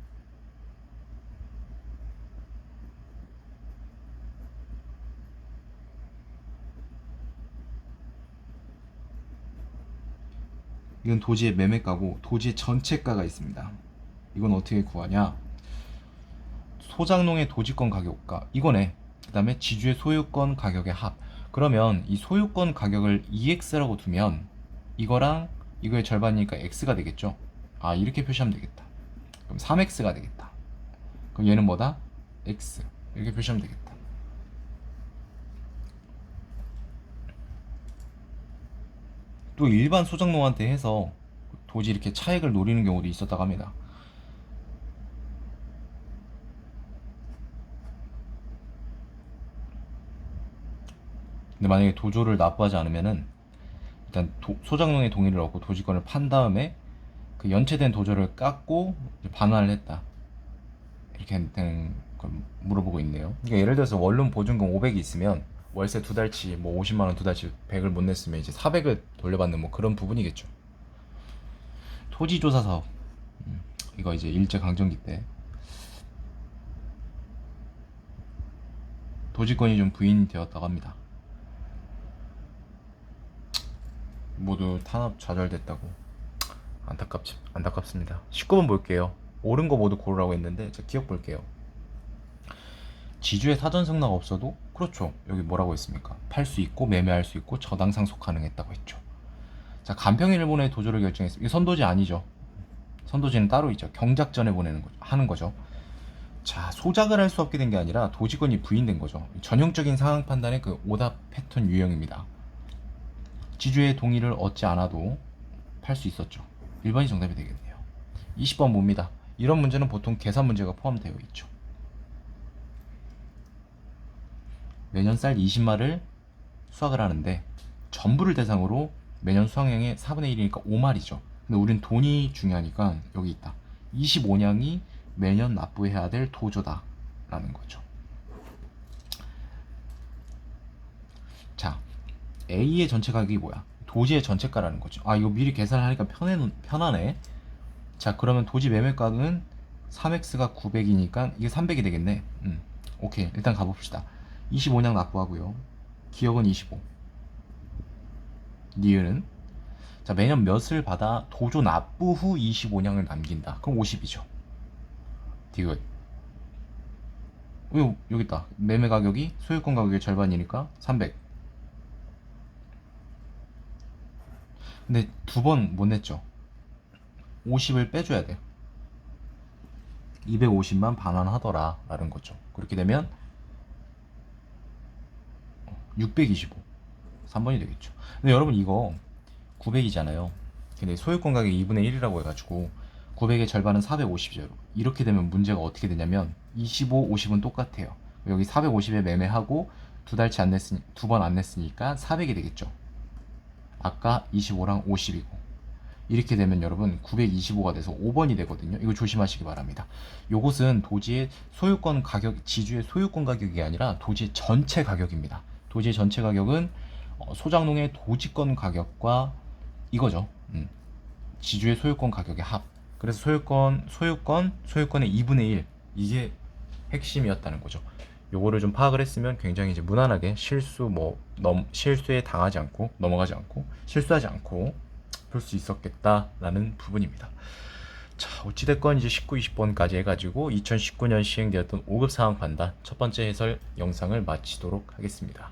A: 이건 도지의 매매가고 도지의 전체가가 있습니다. 이건 어떻게 구하냐? 소장농의 도지권 가격과 이거네. 그 다음에 지주의 소유권 가격의 합. 그러면 이 소유권 가격을 EX라고 두면 이거랑 이거의 절반이니까 X가 되겠죠. 아, 이렇게 표시하면 되겠다. 그럼 3X가 되겠다. 그럼 얘는 뭐다? X. 이렇게 표시하면 되겠다. 또 일반 소장농한테 해서 도지 이렇게 차익을 노리는 경우도 있었다고 합니다. 근데 만약에 도조를 납부하지 않으면은 일단 소장농의 동의를 얻고 도지권을 판 다음에 그 연체된 도저를 깎고 반환을 했다, 이렇게 된 걸 물어보고 있네요. 그러니까 예를 들어서 원룸 보증금 500이 있으면 월세 두 달치 뭐 50만 원 두 달치 100을 못 냈으면 이제 400을 돌려받는 뭐 그런 부분이겠죠. 토지조사 사업, 이거 이제 일제강점기 때 도지권이 좀 부인되었다고 합니다. 모두 탄압 좌절됐다고. 안타깝습니다. 19번 볼게요. 옳은 거 모두 고르라고 했는데 자, 기억 볼게요. 지주의 사전 승낙 없어도, 그렇죠, 여기 뭐라고 했습니까? 팔 수 있고 매매할 수 있고 저당 상속 가능했다고 했죠. 자, 간평 일본의 도조를 결정했습니다. 이거 선도지 아니죠. 선도지는 따로 있죠. 경작전에 하는 거죠. 자, 소작을 할 수 없게 된 게 아니라 도지권이 부인된 거죠. 전형적인 상황 판단의 그 오답 패턴 유형입니다. 지주의 동의를 얻지 않아도 팔 수 있었죠. 1번이 정답이 되겠네요. 20번 봅니다. 이런 문제는 보통 계산 문제가 포함되어 있죠. 매년 쌀 20마를 수확을 하는데 전부를 대상으로 매년 수확량의 4분의 1이니까 5마리죠. 근데 우린 돈이 중요하니까 여기 있다. 25냥이 매년 납부해야 될 도조다 라는 거죠. 자, A의 전체 가격이 뭐야? 도지의 전체가라는 거죠. 아, 이거 미리 계산을 하니까 편하네. 자, 그러면 도지 매매가는 3x가 900이니까 이게 300이 되겠네. 오케이, 일단 가봅시다. 25냥 납부하고요. 기억은 25. 니은은 자, 매년 몇을 받아 도조 납부 후 25냥을 남긴다. 그럼 50이죠. 디귿. 여기 있다. 매매 가격이 소유권 가격의 절반이니까 300. 근데 두 번 못 냈죠. 50을 빼줘야 돼요. 250만 반환하더라 라는 거죠. 그렇게 되면 625. 3번이 되겠죠. 근데 여러분 이거 900이잖아요. 근데 소유권 가격이 2분의 1이라고 해가지고 900의 절반은 450이죠. 이렇게 되면 문제가 어떻게 되냐면 25, 50은 똑같아요. 여기 450에 매매하고 두 번 안 냈으니까 400이 되겠죠. 아까 25랑 50이고 이렇게 되면 여러분 925가 돼서 5번이 되거든요. 이거 조심하시기 바랍니다. 요것은 도지의 소유권 가격, 지주의 소유권 가격이 아니라 도지의 전체 가격입니다. 도지의 전체 가격은 소장농의 도지권 가격과 이거죠. 지주의 소유권 가격의 합. 그래서 소유권의 2분의 1, 이게 핵심이었다는 거죠. 요거를 좀 파악을 했으면 굉장히 이제 무난하게 실수에 당하지 않고 넘어가지 않고 실수하지 않고 볼 수 있었겠다라는 부분입니다. 자, 어찌됐건 이제 19, 20번까지 해가지고 2019년 시행되었던 5급 상황 판단 첫 번째 해설 영상을 마치도록 하겠습니다.